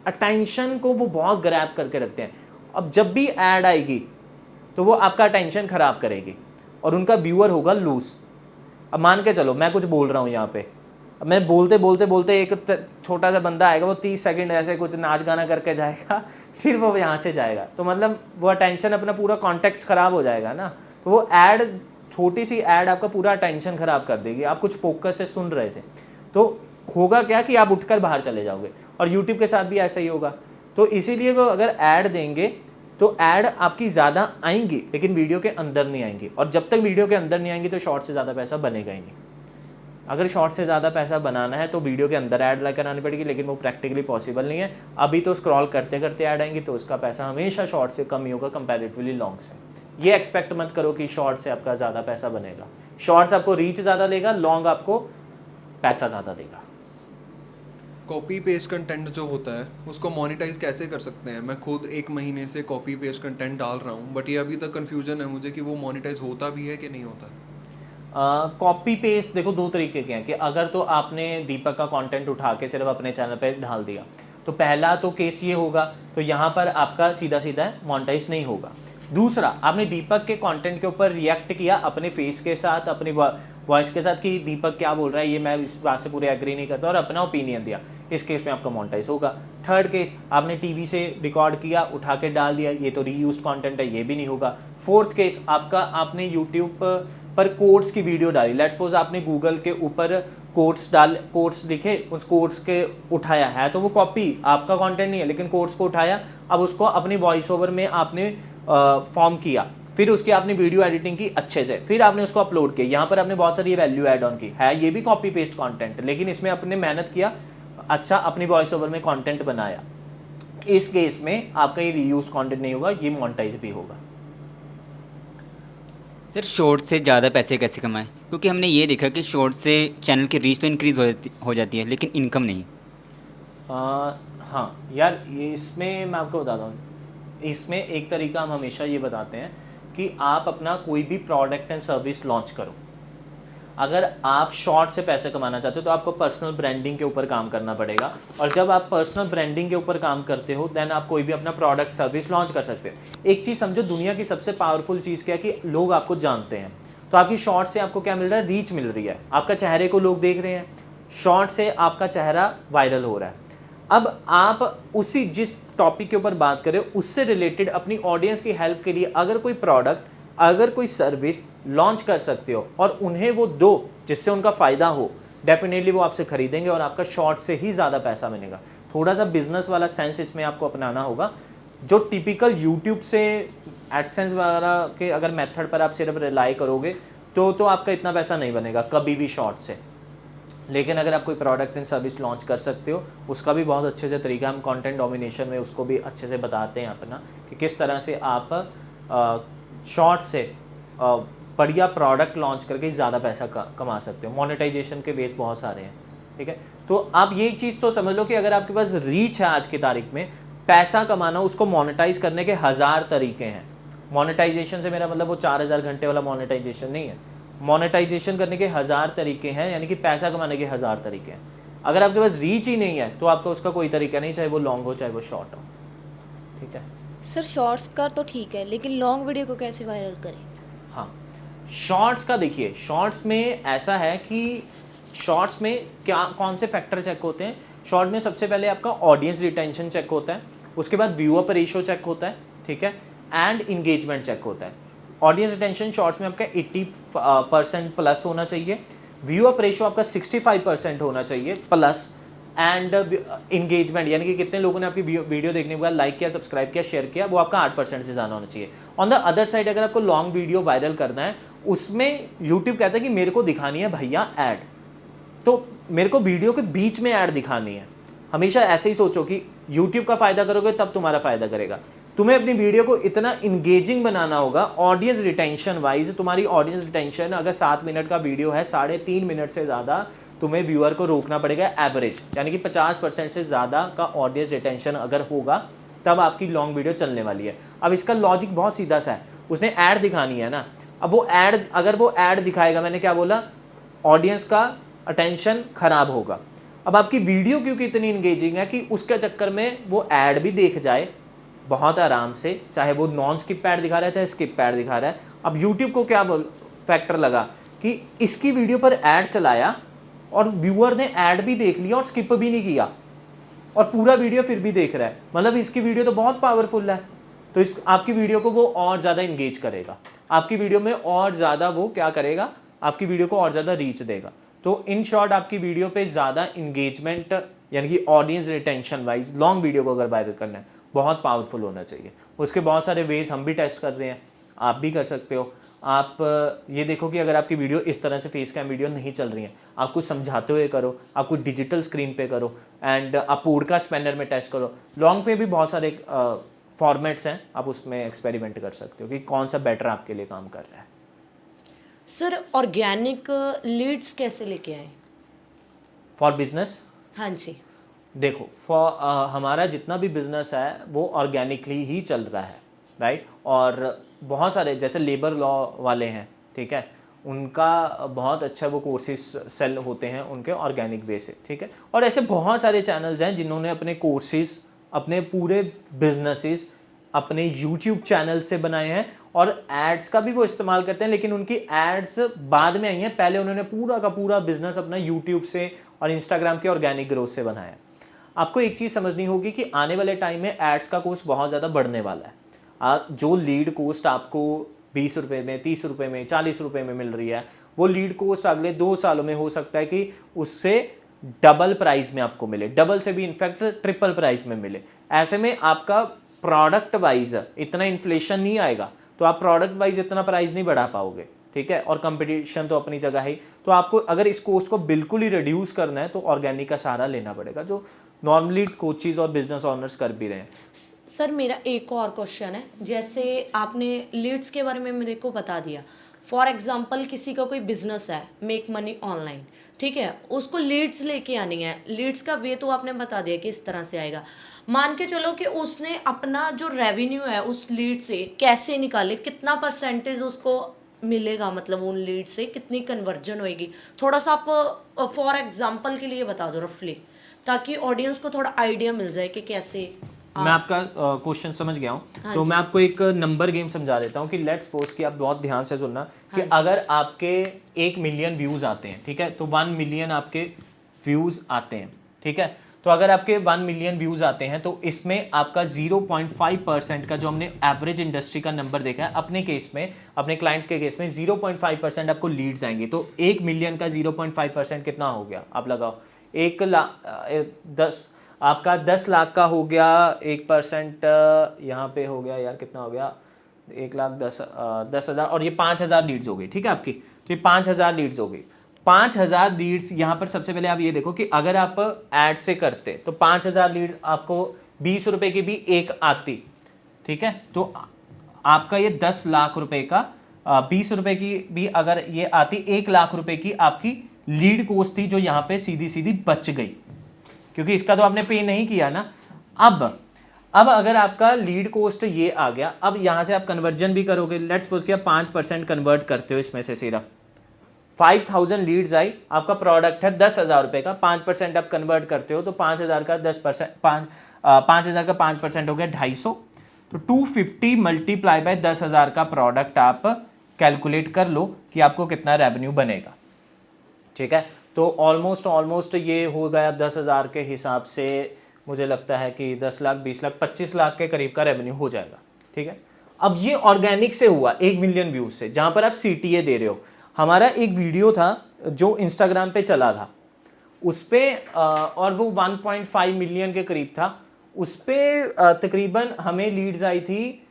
अटेंशन को वो बहुत ग्रैब करके रखते हैं। अब जब भी ऐड आएगी तो वो आपका अटेंशन ख़राब करेगी। और उनका व्यूअर होगा लूज। अब मान के चलो मैं कुछ बोल रहा हूँ यहाँ पे, अब मैं बोलते बोलते बोलते एक छोटा सा बंदा आएगा, वो 30 सेकंड ऐसे कुछ नाच गाना करके जाएगा, फिर वो यहाँ से जाएगा, तो मतलब वो अटेंशन अपना पूरा कॉन्टेक्स्ट ख़राब हो जाएगा ना। तो वो ऐड, छोटी सी ऐड आपका पूरा अटेंशन ख़राब कर देगी। आप कुछ फोकस से सुन रहे थे तो होगा क्या कि आप उठकर बाहर चले जाओगे, और यूट्यूब के साथ भी ऐसा ही होगा। तो इसीलिए वो अगर ऐड देंगे तो ऐड आपकी ज़्यादा आएंगी लेकिन वीडियो के अंदर नहीं आएंगी, और जब तक वीडियो के अंदर नहीं आएंगी तो शॉर्ट से ज़्यादा पैसा बनेगा ही नहीं। अगर शॉर्ट से ज़्यादा पैसा बनाना है तो वीडियो के अंदर ऐड लेकर आनी पड़ेगी, लेकिन वो प्रैक्टिकली पॉसिबल नहीं है। अभी तो स्क्रॉल करते करते ऐड आएंगी तो उसका पैसा हमेशा शॉर्ट से कम ही होगा कंपैरेटिवली लॉन्ग से। ये एक्सपेक्ट मत करो कि शॉर्ट से आपका ज़्यादा पैसा बनेगा। शॉर्ट्स आपको रीच ज़्यादा देगा, लॉन्ग आपको पैसा ज़्यादा देगा। कॉपी पेस्ट कंटेंट जो होता है उसको मोनेटाइज कैसे कर सकते हैं? मैं खुद 1 महीने से कॉपी पेस्ट कंटेंट डाल रहा हूँ, बट ये अभी तक कन्फ्यूजन है मुझे कि वो मोनेटाइज होता भी है कि नहीं होता। कॉपी पेस्ट देखो 2 तरीके के हैं कि अगर तो आपने दीपक का कंटेंट उठा के सिर्फ अपने चैनल पे डाल दिया तो पहला तो केस ये होगा, तो यहाँ पर आपका सीधा सीधा मोनेटाइज नहीं होगा। दूसरा, आपने दीपक के कंटेंट के ऊपर रिएक्ट किया अपने फेस के साथ, अपनी वॉइस के साथ कि दीपक क्या बोल रहा है ये मैं इस बात से पूरे एग्री नहीं करता, और अपना ओपिनियन दिया, इस केस में आपका मोनेटाइज होगा। थर्ड केस, आपने टीवी से रिकॉर्ड किया उठा के डाल दिया, ये तो रीयूज कंटेंट है, ये भी नहीं होगा। फोर्थ केस, आपने यूट्यूब पर कोट्स की वीडियो डाली, लेट्स सपोज आपने गूगल के ऊपर कोट्स लिखे, उस कोट्स के उठाया है तो वो कॉपी आपका कंटेंट नहीं है, लेकिन कोट्स को उठाया, अब उसको अपनी वॉइस ओवर में आपने फॉर्म किया, फिर उसकी आपने वीडियो एडिटिंग की अच्छे से, फिर आपने उसको अपलोड किया, यहाँ पर आपने बहुत सारी वैल्यू ऐड ऑन की है, ये भी कॉपी पेस्ट कंटेंट, लेकिन इसमें आपने मेहनत किया, अच्छा अपनी वॉइस ओवर में कंटेंट बनाया। इस केस में आपका ये रीयूज कंटेंट नहीं होगा, ये मोनेटाइज भी होगा। सर शॉर्ट से ज़्यादा पैसे कैसे कमाएं? क्योंकि हमने ये देखा कि शॉर्ट से चैनल की रीच तो इंक्रीज़ हो जाती है लेकिन इनकम नहीं। हाँ यार, ये इसमें मैं आपको बताता हूँ, इसमें एक तरीका हम हमेशा ये बताते हैं कि आप अपना कोई भी प्रोडक्ट एंड सर्विस लॉन्च करो। अगर आप शॉर्ट से पैसे कमाना चाहते हो तो आपको पर्सनल ब्रांडिंग के ऊपर काम करना पड़ेगा, और जब आप पर्सनल ब्रांडिंग के ऊपर काम करते हो देन आप कोई भी अपना प्रोडक्ट सर्विस लॉन्च कर सकते हो। एक चीज़ समझो, दुनिया की सबसे पावरफुल चीज़ क्या है कि लोग आपको जानते हैं। तो आपकी शॉर्ट से आपको क्या मिल रहा है? रीच मिल रही है, आपका चेहरे को लोग देख रहे हैं, शॉर्ट से आपका चेहरा वायरल हो रहा है। अब आप उसी जिस टॉपिक के ऊपर बात करें उससे रिलेटेड अपनी ऑडियंस की हेल्प के लिए अगर कोई प्रोडक्ट, अगर कोई सर्विस लॉन्च कर सकते हो और उन्हें वो दो जिससे उनका फ़ायदा हो, डेफिनेटली वो आपसे खरीदेंगे और आपका शॉर्ट से ही ज़्यादा पैसा मिलेगा। थोड़ा सा बिजनेस वाला सेंस इसमें आपको अपनाना होगा। जो टिपिकल यूट्यूब से एडसेंस वगैरह के अगर मेथड पर आप सिर्फ रिलाई करोगे तो आपका इतना पैसा नहीं बनेगा कभी भी शॉर्ट से। लेकिन अगर आप कोई प्रोडक्ट एंड सर्विस लॉन्च कर सकते हो, उसका भी बहुत अच्छे से तरीका, हम कंटेंट डोमिनेशन में उसको भी अच्छे से बताते हैं अपना कि किस तरह से आप शॉर्ट से बढ़िया प्रोडक्ट लॉन्च करके ज़्यादा पैसा कमा सकते हो। मोनेटाइजेशन के बेस बहुत सारे हैं, ठीक है। तो आप ये चीज़ तो समझ लो कि अगर आपके पास रीच है आज की तारीख में, पैसा कमाना, उसको मोनेटाइज करने के 1000 तरीके हैं। मोनेटाइजेशन से मेरा मतलब वो 4000 घंटे वाला मोनेटाइजेशन नहीं है। मोनेटाइजेशन करने के 1000 तरीके हैं, यानी कि पैसा कमाने के 1000 तरीके हैं। अगर आपके पास रीच ही नहीं है तो आपका उसका कोई तरीका नहीं, चाहे वो लॉन्ग हो चाहे वो शॉर्ट हो, ठीक है। सर शॉर्ट्स का तो ठीक है, लेकिन लॉन्ग वीडियो को कैसे वायरल करें? हाँ, शॉर्ट्स का देखिए, शॉर्ट्स में ऐसा है कि शॉर्ट्स में क्या कौन से फैक्टर चेक होते हैं। शॉर्ट में सबसे पहले आपका ऑडियंस रिटेंशन चेक होता है, उसके बाद व्यू अप रेशियो चेक होता है, ठीक है, एंड इंगेजमेंट चेक होता है। ऑडियंस रिटेंशन शॉर्ट्स में आपका 80% प्लस होना चाहिए, व्यू अप रेशियो आपका 65% होना चाहिए प्लस, एंड इंगेजमेंट यानी कि कितने लोगों ने आपकी वीडियो देखने के बाद लाइक किया, सब्सक्राइब किया, शेयर किया, वो आपका 8% से ज़्यादा होना चाहिए। ऑन द अदर साइड अगर आपको लॉन्ग वीडियो वायरल करना है, उसमें यूट्यूब कहता है कि मेरे को दिखानी है भैया ऐड, तो मेरे को वीडियो के बीच में ऐड दिखानी है। हमेशा ऐसे ही सोचो कि यूट्यूब का फ़ायदा करोगे तब तुम्हारा फ़ायदा करेगा। तुम्हें अपनी वीडियो को इतना इंगेजिंग बनाना होगा ऑडियंस रिटेंशन वाइज। तुम्हारी ऑडियंस रिटेंशन अगर 7 मिनट का वीडियो है, 3.5 मिनट से ज़्यादा तुम्हें व्यूअर को रोकना पड़ेगा एवरेज, यानी कि 50% से ज़्यादा का ऑडियंस रिटेंशन अगर होगा तब आपकी लॉन्ग वीडियो चलने वाली है। अब इसका लॉजिक बहुत सीधा सा है, उसने ऐड दिखानी है ना। अब वो ऐड, अगर वो ऐड दिखाएगा, मैंने क्या बोला, ऑडियंस का अटेंशन खराब होगा। अब आपकी वीडियो क्योंकि इतनी इंगेजिंग है कि उसके चक्कर में वो ऐड भी देख जाए बहुत आराम से, चाहे वो नॉन स्किप ऐड दिखा रहा है चाहे स्किप ऐड दिखा रहा है। अब यूट्यूब को क्या फैक्टर लगा कि इसकी वीडियो पर ऐड चलाया और व्यूअर ने ऐड भी देख लिया और स्किप भी नहीं किया और पूरा वीडियो फिर भी देख रहा है, मतलब इसकी वीडियो तो बहुत पावरफुल है। तो इस आपकी वीडियो को वो और ज़्यादा इंगेज करेगा, आपकी वीडियो में और ज़्यादा वो क्या करेगा, आपकी वीडियो को और ज़्यादा रीच देगा। तो इन शॉर्ट आपकी वीडियो पे ज़्यादा इंगेजमेंट यानी कि audience retention wise long video को अगर वायरल करना है बहुत पावरफुल होना चाहिए। उसके बहुत सारे वेज हम भी टेस्ट कर रहे हैं, आप भी कर सकते हो। आप ये देखो कि अगर आपकी वीडियो इस तरह से फेस कैम वीडियो नहीं चल रही है, आप कुछ समझाते हुए करो, आप कुछ डिजिटल स्क्रीन पे करो, एंड आप पॉडकास्ट बैनर में टेस्ट करो। लॉन्ग पे भी बहुत सारे फॉर्मेट्स हैं, आप उसमें एक्सपेरिमेंट कर सकते हो कि कौन सा बेटर आपके लिए काम कर रहा है। सर ऑर्गेनिक लीड्स कैसे लेके आए? फॉर बिजनेस, हाँ जी। देखो हमारा जितना भी बिजनेस है वो ऑर्गेनिकली ही चल रहा है, राइट। और बहुत सारे जैसे लेबर लॉ वाले हैं, ठीक है, उनका बहुत अच्छा वो कोर्सेज सेल होते हैं उनके ऑर्गेनिक वे से, ठीक है। और ऐसे बहुत सारे चैनल्स हैं जिन्होंने अपने कोर्सेज, अपने पूरे बिजनेसेस अपने यूट्यूब चैनल से बनाए हैं और एड्स का भी वो इस्तेमाल करते हैं, लेकिन उनकी एड्स बाद में आई हैं, पहले उन्होंने पूरा का पूरा बिजनेस अपना यूट्यूब से और इंस्टाग्राम के ऑर्गेनिक ग्रोथ से बनाया। आपको एक चीज़ समझनी होगी कि आने वाले टाइम में एड्स का कॉस्ट बहुत ज़्यादा बढ़ने वाला है। जो लीड कॉस्ट आपको 20 रुपये में, 30 रुपये में, 40 रुपये में मिल रही है, वो लीड कॉस्ट अगले 2 सालों में हो सकता है कि उससे डबल प्राइस में आपको मिले, डबल से भी इनफैक्ट ट्रिपल प्राइस में मिले। ऐसे में आपका प्रोडक्ट वाइज इतना इन्फ्लेशन नहीं आएगा, तो आप प्रोडक्ट वाइज इतना प्राइस नहीं बढ़ा पाओगे, ठीक है। और कंपटीशन तो अपनी जगह ही, तो आपको अगर इस कॉस्ट को बिल्कुल ही रिड्यूस करना है तो ऑर्गेनिक का सहारा लेना पड़ेगा, जो नॉर्मली कोचेज और बिजनेस ऑनर्स कर भी रहे हैं। सर मेरा एक और क्वेश्चन है, जैसे आपने लीड्स के बारे में मेरे को बता दिया। फॉर एग्जांपल किसी का कोई बिजनेस है, मेक मनी ऑनलाइन, ठीक है, उसको लीड्स लेके आनी है। लीड्स का वे तो आपने बता दिया कि इस तरह से आएगा। मान के चलो कि उसने अपना जो रेवेन्यू है उस लीड से कैसे निकाले, कितना परसेंटेज उसको मिलेगा, मतलब उन लीड से कितनी कन्वर्जन होएगी, थोड़ा सा आप फॉर एग्जांपल के लिए बता दो रफली, ताकि ऑडियंस को थोड़ा आइडिया मिल जाए कि कैसे। मैं आपका क्वेश्चन समझ गया हूँ, तो मैं आपको एक नंबर गेम समझा देता हूँ कि लेट्स सपोज कि आप बहुत ध्यान से सुनना कि अगर आपके 1 मिलियन व्यूज़ आते हैं, ठीक है, तो 1 मिलियन आपके व्यूज़ आते हैं, ठीक है। तो अगर आपके 1 मिलियन व्यूज़ आते हैं तो इसमें आपका 0.5% का, जो हमने एवरेज इंडस्ट्री का नंबर देखा है, अपने केस में, अपने क्लाइंट के केस में 0.5% आपको लीड्स आएंगे। तो 1 मिलियन का 0.5% कितना हो गया, आप लगाओ। 1 लाख आपका 10 लाख का हो गया, 1% यहाँ पे हो गया, यार कितना हो गया, 1,10,000 और ये 5,000 लीड्स हो गई, ठीक है आपकी। तो ये 5,000 लीड्स हो गई। 5,000 लीड्स यहाँ पर सबसे पहले आप ये देखो कि अगर आप ऐड से करते तो 5,000 लीड्स आपको 20 रुपए की भी एक आती, ठीक है। तो आपका ये 10 लाख रुपए का 20 रुपए की भी अगर ये आती, 1 लाख रुपए की आपकी लीड कॉस्ट थी, जो यहाँ पे सीधी सीधी बच गई, क्योंकि इसका तो आपने पे नहीं किया ना। अब अगर आपका लीड कॉस्ट ये आ गया, अब यहाँ से आप कन्वर्जन भी करोगे। लेट्स सपोज कि आप 5% कन्वर्ट करते हो, इसमें से सिर्फ 5,000 लीड्स आई, आपका प्रोडक्ट है 10,000 रुपये का, 5% आप कन्वर्ट करते हो तो 5,000 का 10%, 5,000 का 5% हो गया 250। तो 250 मल्टीप्लाई बाय 10,000 का प्रोडक्ट आप कैलकुलेट कर लो कि आपको कितना रेवेन्यू बनेगा, ठीक है। तो ऑलमोस्ट ये हो गया 10,000 के हिसाब से, मुझे लगता है कि 10 लाख, 20 लाख, 25 लाख के करीब का रेवेन्यू हो जाएगा, ठीक है। अब ये ऑर्गेनिक से हुआ 1 मिलियन व्यूज से, जहां पर आप CTA दे रहे हो। हमारा एक वीडियो था जो इंस्टाग्राम पे चला था, उस पर और वो 1.5 मिलियन के करीब था, उस पर तकरीबन हमें लीड्स आई थी,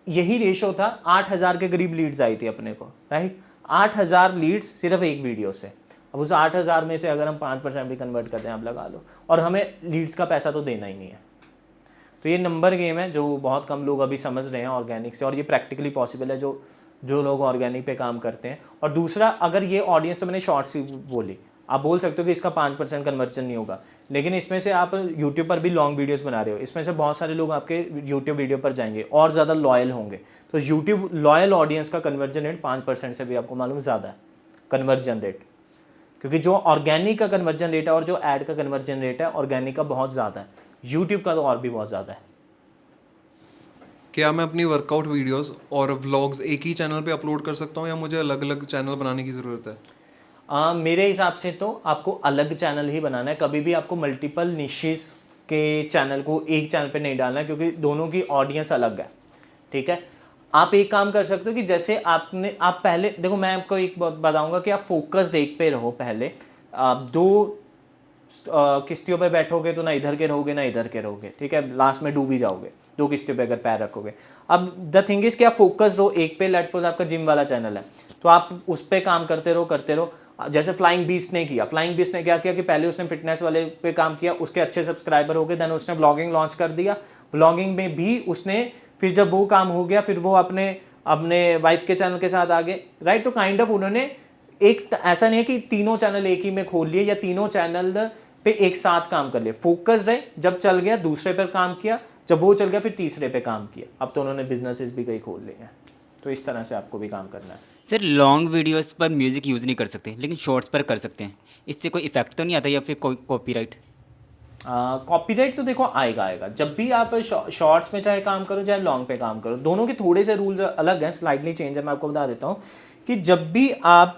यही रेशो था, 8,000 के करीब लीड्स आई थी अपने को, राइट। 8,000 लीड्स सिर्फ एक वीडियो से। अब उस 8,000 में से अगर हम 5% भी कन्वर्ट करते हैं, आप लगा लो, और हमें लीड्स का पैसा तो देना ही नहीं है। तो ये नंबर गेम है जो बहुत कम लोग अभी समझ रहे हैं ऑर्गेनिक से, और ये प्रैक्टिकली पॉसिबल है जो लोग ऑर्गेनिक पे काम करते हैं। और दूसरा, अगर ये ऑडियंस, तो मैंने शॉर्ट्स ही बोली, आप बोल सकते हो कि इसका 5% कन्वर्जन नहीं होगा, लेकिन इसमें से आप यूट्यूब पर भी लॉन्ग वीडियोस बना रहे हो, इसमें से बहुत सारे लोग आपके यूट्यूब वीडियो पर जाएंगे और ज़्यादा लॉयल होंगे। तो यूट्यूब लॉयल ऑडियंस का कन्वर्जन रेट 5% से भी आपको मालूम ज़्यादा है कन्वर्जन रेट, क्योंकि जो ऑर्गेनिक का कन्वर्जन रेट है और जो ऐड का कन्वर्जन रेट है ऑर्गेनिक का बहुत ज़्यादा है, यूट्यूब का तो और भी बहुत ज़्यादा है। क्या मैं अपनी वर्कआउट वीडियोस और व्लॉग्स एक ही चैनल पे अपलोड कर सकता हूँ या मुझे अलग अलग चैनल बनाने की ज़रूरत है? मेरे हिसाब से तो आपको अलग चैनल ही बनाना है। कभी भी आपको मल्टीपल निशेस के चैनल को एक चैनल पे नहीं डालना है, क्योंकि दोनों की ऑडियंस अलग है। ठीक है, आप एक काम कर सकते हो कि जैसे आप पहले देखो, मैं आपको एक बात बताऊंगा कि आप फोकस्ड एक पे रहो। पहले आप दो किश्तियों पे बैठोगे तो ना इधर के रहोगे ना इधर के रहोगे, ठीक है, लास्ट में डूब ही जाओगे दो किश्तियों पे अगर पैर रखोगे। अब द थिंग इज कि आप फोकस्ड रहो एक पे। लेट्स सपोज आपका जिम वाला चैनल है तो आप उस पे काम करते रहो। जैसे फ्लाइंग बीस्ट ने किया, फ्लाइंग बीस्ट ने क्या किया कि पहले उसने फिटनेस वाले पे काम किया, उसके अच्छे सब्सक्राइबर हो गए, देन उसने व्लॉगिंग लॉन्च कर दिया। व्लॉगिंग में भी उसने फिर जब वो काम हो गया फिर वो अपने अपने वाइफ के चैनल के साथ आ गए, राइट। तो काइंड ऑफ उन्होंने एक ऐसा नहीं है कि तीनों चैनल एक ही में खोल लिए या तीनों चैनल पे एक साथ काम कर लिए। फोकस्ड है, जब चल गया दूसरे पर काम किया, जब वो चल गया फिर तीसरे पे काम किया। अब तो उन्होंने बिजनेसेस भी कई खोल लिए हैं। तो इस तरह से आपको भी काम करना है। सर लॉन्ग वीडियोस पर म्यूज़िक यूज़ नहीं कर सकते लेकिन शॉर्ट्स पर कर सकते हैं, इससे कोई इफेक्ट तो नहीं आता या फिर कोई कॉपीराइट? कॉपीराइट तो देखो आएगा जब भी आप शॉर्ट्स में चाहे काम करो चाहे लॉन्ग पे काम करो, दोनों के थोड़े से रूल्स अलग हैं, स्लाइडली चेंज है। मैं आपको बता देता हूँ कि जब भी आप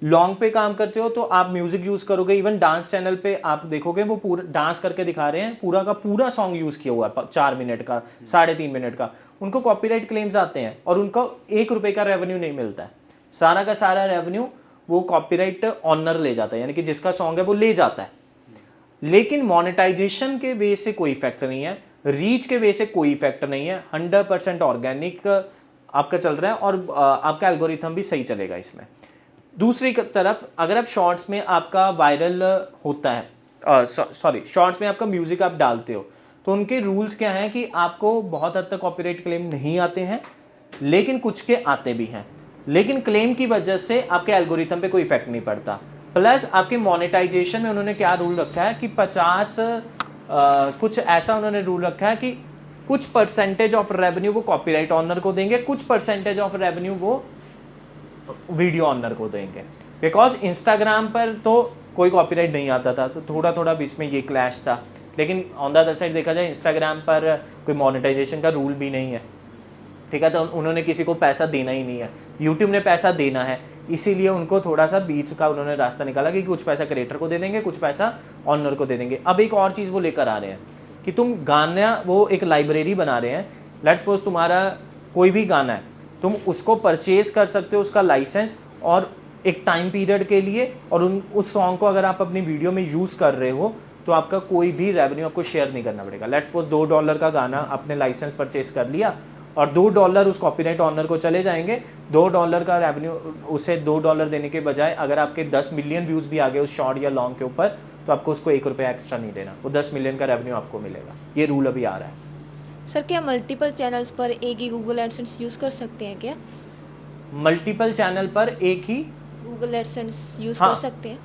लॉन्ग पे काम करते हो तो आप म्यूजिक यूज करोगे। इवन डांस चैनल पे आप देखोगे वो पूरा डांस करके दिखा रहे हैं, पूरा का पूरा सॉन्ग यूज किया हुआ है 4 मिनट का 3.5 मिनट का, उनको कॉपीराइट क्लेम्स आते हैं और उनको 1 रुपए का रेवेन्यू नहीं मिलता है। सारा का सारा रेवेन्यू वो कॉपीराइट ऑनर ले जाता है, यानी कि जिसका सॉन्ग है वो ले जाता है। लेकिन मोनेटाइजेशन के वे से कोई इफेक्ट नहीं है, रीच के वे से कोई इफेक्ट नहीं है। 100% ऑर्गेनिक आपका चल रहा है और आपका एल्गोरिथम भी सही चलेगा इसमें। दूसरी तरफ अगर आप शॉर्ट्स में आपका वायरल होता है, शॉर्ट्स में आपका म्यूजिक आप डालते हो तो उनके रूल्स क्या हैं कि आपको बहुत हद तक कॉपीराइट क्लेम नहीं आते हैं, लेकिन कुछ के आते भी हैं। लेकिन क्लेम की वजह से आपके एल्गोरिथम पे कोई इफेक्ट नहीं पड़ता। प्लस आपके मोनेटाइजेशन में उन्होंने क्या रूल रखा है कि 50 कुछ ऐसा उन्होंने रूल रखा है कि कुछ परसेंटेज ऑफ रेवेन्यू वो कॉपीराइट ऑनर को देंगे, कुछ परसेंटेज ऑफ रेवेन्यू वो वीडियो ऑनर को देंगे। बिकॉज इंस्टाग्राम पर तो कोई कॉपीराइट नहीं आता था तो थोड़ा थोड़ा बीच में ये क्लैश था, लेकिन ऑन द अदर साइड देखा जाए इंस्टाग्राम पर कोई मोनेटाइजेशन का रूल भी नहीं है, ठीक है। तो उन्होंने किसी को पैसा देना ही नहीं है, यूट्यूब ने पैसा देना है, इसीलिए उनको थोड़ा सा बीच का उन्होंने रास्ता निकाला कि कुछ पैसा क्रिएटर को दे देंगे, कुछ पैसा ऑनर को दे देंगे। अब एक और चीज़ वो लेकर आ रहे हैं कि तुम गाना, वो एक लाइब्रेरी बना रहे हैं। लेट्स सपोज तुम्हारा कोई भी गाना है, तुम उसको परचेज कर सकते हो उसका लाइसेंस और एक टाइम पीरियड के लिए, और उस सॉन्ग को अगर आप अपनी वीडियो में यूज़ कर रहे हो तो आपका कोई भी रेवेन्यू आपको शेयर नहीं करना पड़ेगा। लेट्स सपोज $2 का गाना आपने लाइसेंस परचेज कर लिया और $2 उस कॉपीराइट ऑनर को चले जाएंगे। $2 का रेवेन्यू, उसे $2 देने के बजाय अगर आपके 10 मिलियन व्यूज़ भी आ गए उस शॉर्ट या लॉन्ग के ऊपर तो आपको उसको 1 रुपया एक्स्ट्रा नहीं देना, वो 10 मिलियन का रेवेन्यू आपको मिलेगा। ये रूल अभी आ रहा है। सर क्या मल्टीपल चैनल्स पर एक ही गूगल एडसेंस यूज़ कर सकते हैं क्या? मल्टीपल चैनल पर एक ही गूगल एडसेंस यूज़ हाँ, कर सकते हैं?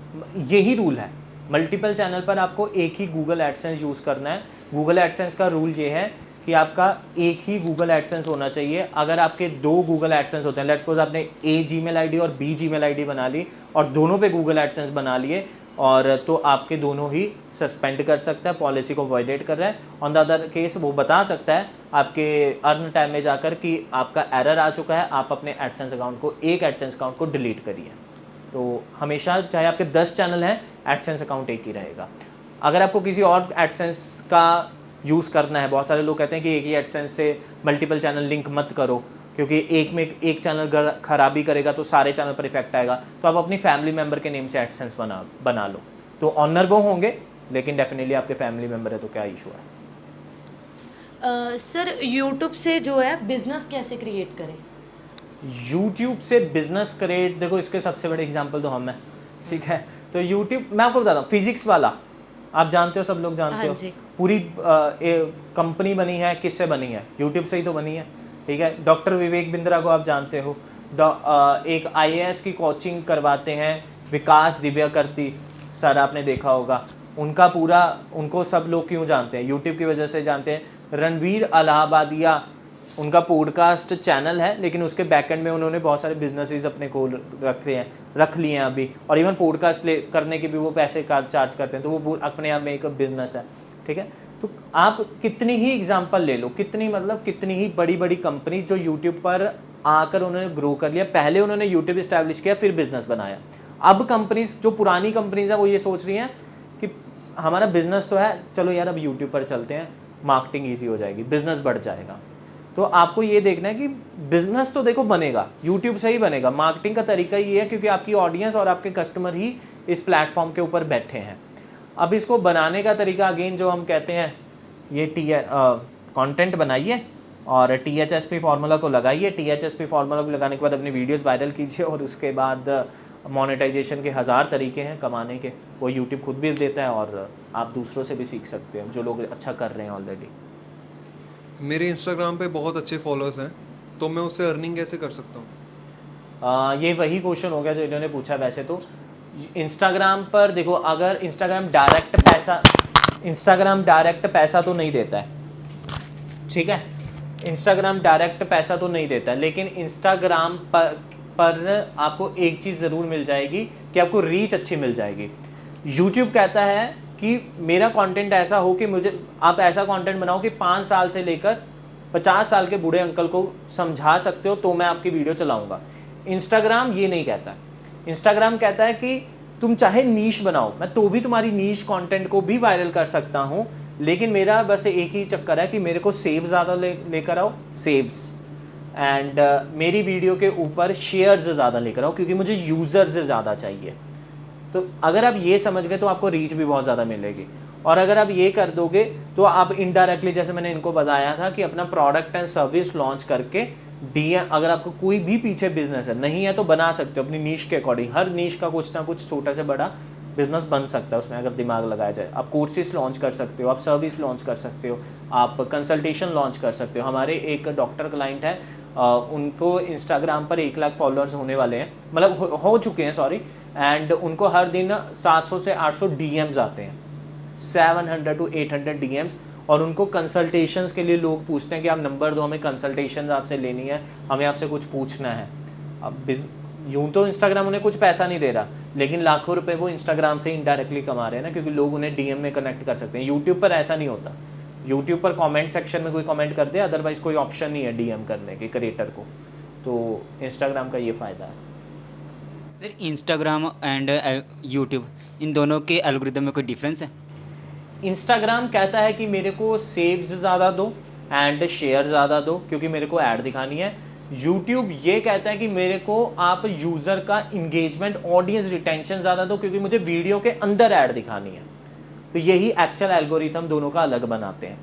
यही रूल है। मल्टीपल चैनल पर आपको एक ही गूगल एडसेंस यूज़ करना है। गूगल एडसेंस का रूल ये है कि आपका एक ही गूगल एडसेंस होना चाहिए। अगर आपके 2 गूगल एडसेंस होते हैं, लेट्स सपोज आपने A जीमेल आईडी और B जीमेल आईडी बना ली और दोनों पे गूगल एडसेंस बना लिए, और तो आपके दोनों ही सस्पेंड कर सकता है, पॉलिसी को वायलेट कर रहा है। ऑन द अदर केस वो बता सकता है आपके अर्न टाइम में जाकर कि आपका एरर आ चुका है, आप अपने एडसेंस अकाउंट को, एक एडसेंस अकाउंट को डिलीट करिए। तो हमेशा चाहे आपके 10 चैनल हैं, एडसेंस अकाउंट एक ही रहेगा। अगर आपको किसी और एडसेंस का यूज़ करना है, बहुत सारे लोग कहते हैं कि एक ही एडसेंस से मल्टीपल चैनल लिंक मत करो क्योंकि एक में एक चैनल खराबी करेगा तो सारे चैनल पर इफेक्ट आएगा। तो आप अपनी फैमिली मेम्बर के नेम से एडसेंस बना लो, तो ऑनर वो होंगे लेकिन डेफिनेटली आपके फैमिली मेम्बर है तो क्या इशू है। सर यूट्यूब से जो है बिजनेस कैसे क्रिएट करें? यूट्यूब से बिजनेस क्रिएट, देखो इसके सबसे बड़े एग्जांपल तो हम हैं, ठीक है। तो यूट्यूब, मैं आपको बताता हूँ, फिजिक्स वाला आप जानते हो, सब लोग जानते हाँ हो, जी। पूरी कंपनी बनी है, किससे बनी है? यूट्यूब से ही तो बनी है, ठीक है। डॉक्टर विवेक बिंद्रा को आप जानते हो, एक IAS की कोचिंग करवाते हैं विकास दिव्याकर्ती सर, आपने देखा होगा। उनका पूरा, उनको सब लोग क्यों जानते हैं? यूट्यूब की वजह से जानते हैं। रणवीर अलाहाबादिया, उनका पॉडकास्ट चैनल है लेकिन उसके बैकएंड में उन्होंने बहुत सारे बिजनेसेस अपने को रख लिए हैं अभी, और इवन पॉडकास्ट करने के भी वो पैसे चार्ज करते हैं, तो वो अपने आप में एक बिजनेस है, ठीक है। तो आप कितनी ही एग्जांपल ले लो, कितनी ही बड़ी बड़ी कंपनीज जो यूट्यूब पर आकर उन्होंने ग्रो कर लिया, पहले उन्होंने यूट्यूब इस्टेब्लिश किया फिर बिजनेस बनाया। अब कंपनीज जो पुरानी कंपनीज हैं वो ये सोच रही हैं कि हमारा बिजनेस तो है, चलो यार अब यूट्यूब पर चलते हैं, मार्केटिंग ईजी हो जाएगी, बिजनेस बढ़ जाएगा। तो आपको ये देखना है कि बिजनेस तो देखो बनेगा, यूट्यूब से ही बनेगा, मार्केटिंग का तरीका ये है क्योंकि आपकी ऑडियंस और आपके कस्टमर ही इस प्लेटफॉर्म के ऊपर बैठे हैं। अब इसको बनाने का तरीका अगेन जो हम कहते हैं, ये कंटेंट बनाइए और THSP फार्मूला को लगाइए। THSP फार्मूला को लगाने के बाद अपनी वीडियोस वायरल कीजिए और उसके बाद मोनेटाइजेशन के 1000 तरीके हैं कमाने के, वो यूट्यूब खुद भी देता है और आप दूसरों से भी सीख सकते हैं जो लोग अच्छा कर रहे हैं ऑलरेडी। मेरे इंस्टाग्राम पे बहुत अच्छे फॉलोअर्स हैं, तो मैं उससे अर्निंग कैसे कर सकता हूँ? ये वही क्वेश्चन हो गया जो इन्होंने पूछा। वैसे तो इंस्टाग्राम पर देखो, अगर इंस्टाग्राम डायरेक्ट पैसा तो नहीं देता है, ठीक है, इंस्टाग्राम डायरेक्ट पैसा तो नहीं देता है, लेकिन इंस्टाग्राम पर आपको एक चीज़ ज़रूर मिल जाएगी कि आपको रीच अच्छी मिल जाएगी। यूट्यूब कहता है कि मेरा कंटेंट ऐसा हो कि मुझे आप ऐसा कंटेंट बनाओ कि 5 साल से लेकर 50 साल के बूढ़े अंकल को समझा सकते हो तो मैं आपकी वीडियो चलाऊंगा। इंस्टाग्राम ये नहीं कहता। इंस्टाग्राम कहता है कि तुम चाहे नीश बनाओ, मैं तो भी तुम्हारी नीश कंटेंट को भी वायरल कर सकता हूँ, लेकिन मेरा बस एक ही चक्कर है कि मेरे को सेव ज़्यादा लेकर आओ, सेव्स, एंड मेरी वीडियो के ऊपर शेयर्स ज़्यादा लेकर आओ क्योंकि मुझे यूज़र्स ज़्यादा चाहिए। तो अगर आप ये समझ गए तो आपको रीच भी बहुत ज़्यादा मिलेगी। और अगर आप ये कर दोगे तो आप इनडायरेक्टली, जैसे मैंने इनको बताया था कि अपना प्रोडक्ट एंड सर्विस लॉन्च करके DM, अगर आपको कोई भी पीछे बिजनेस है, नहीं है तो बना सकते हो अपनी नीश के अकॉर्डिंग। हर नीश का कुछ ना कुछ छोटा से बड़ा बिजनेस बन सकता है उसमें अगर दिमाग लगाया जाए। आप कोर्सेज लॉन्च कर सकते हो, आप सर्विस लॉन्च कर सकते हो, आप कंसल्टेशन लॉन्च कर सकते हो। हमारे एक डॉक्टर क्लाइंट है, उनको इंस्टाग्राम पर 1 लाख फॉलोअर्स होने वाले हैं, मतलब हो चुके हैं, सॉरी, एंड उनको हर दिन 700 से 800 DMs आते हैं, 700 to 800 DMs, और उनको कंसल्टेशंस के लिए लोग पूछते हैं कि आप नंबर दो, हमें कंसल्टेशन आपसे लेनी है, हमें आपसे कुछ पूछना है। अब यूँ तो इंस्टाग्राम उन्हें कुछ पैसा नहीं दे रहा, लेकिन लाखों रुपए वो इंस्टाग्राम से इनडायरेक्टली कमा रहे हैं ना, क्योंकि लोग उन्हें DM में कनेक्ट कर सकते हैं। यूट्यूब पर ऐसा नहीं होता। यूट्यूब पर कमेंट सेक्शन में कोई कमेंट कर दे, अदरवाइज कोई ऑप्शन नहीं है DM करने के क्रिएटर को। तो इंस्टाग्राम का ये फ़ायदा है। सर, इंस्टाग्राम एंड यूट्यूब, इन दोनों के एल्गोरिदम में कोई डिफरेंस है? इंस्टाग्राम कहता है कि मेरे को सेव्स ज़्यादा दो एंड शेयर ज़्यादा दो क्योंकि मेरे को ऐड दिखानी है। यूट्यूब ये कहता है कि मेरे को आप यूज़र का इंगेजमेंट, ऑडियंस रिटेंशन ज़्यादा दो क्योंकि मुझे वीडियो के अंदर ऐड दिखानी है। तो यही एक्चुअल एल्गोरिथम दोनों का अलग बनाते हैं।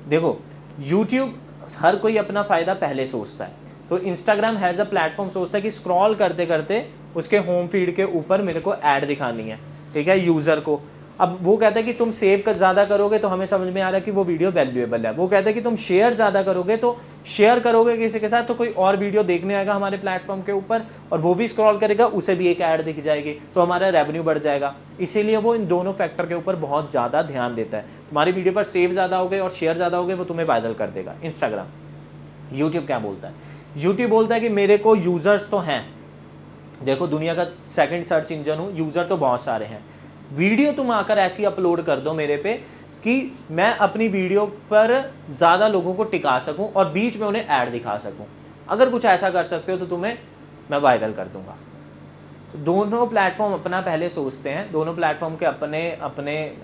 देखो, यूट्यूब हर कोई अपना फ़ायदा पहले सोचता है, तो इंस्टाग्राम हैज़ अ प्लेटफॉर्म सोचता है कि स्क्रॉल करते करते उसके होम फीड के ऊपर मेरे को ऐड दिखानी है, ठीक है, यूज़र को। अब वो कहता है कि तुम सेव कर ज़्यादा करोगे तो हमें समझ में आ रहा है कि वो वीडियो वैल्यूएबल है। वो कहता है कि तुम शेयर ज़्यादा करोगे, तो शेयर करोगे किसी के साथ तो कोई और वीडियो देखने आएगा हमारे प्लेटफॉर्म के ऊपर और वो भी स्क्रॉल करेगा, उसे भी एक ऐड दिख जाएगी, तो हमारा रेवेन्यू बढ़ जाएगा। इसीलिए वो इन दोनों फैक्टर के ऊपर बहुत ज़्यादा ध्यान देता है। तुम्हारी वीडियो पर सेव ज़्यादा हो गए और शेयर ज़्यादा हो गए, वो तुम्हें वायरल कर देगा इंस्टाग्राम। यूट्यूब क्या बोलता है? यूट्यूब बोलता है कि मेरे को यूज़र्स तो हैं, देखो दुनिया का सेकंड सर्च इंजन हूँ, यूज़र तो बहुत सारे हैं, वीडियो तुम आकर ऐसी अपलोड कर दो मेरे पे कि मैं अपनी वीडियो पर ज़्यादा लोगों को टिका सकूं और बीच में उन्हें ऐड दिखा सकूं। अगर कुछ ऐसा कर सकते हो तो तुम्हें मैं वायरल कर दूंगा। तो दोनों प्लेटफॉर्म अपना पहले सोचते हैं, दोनों प्लेटफॉर्म के अपने अपने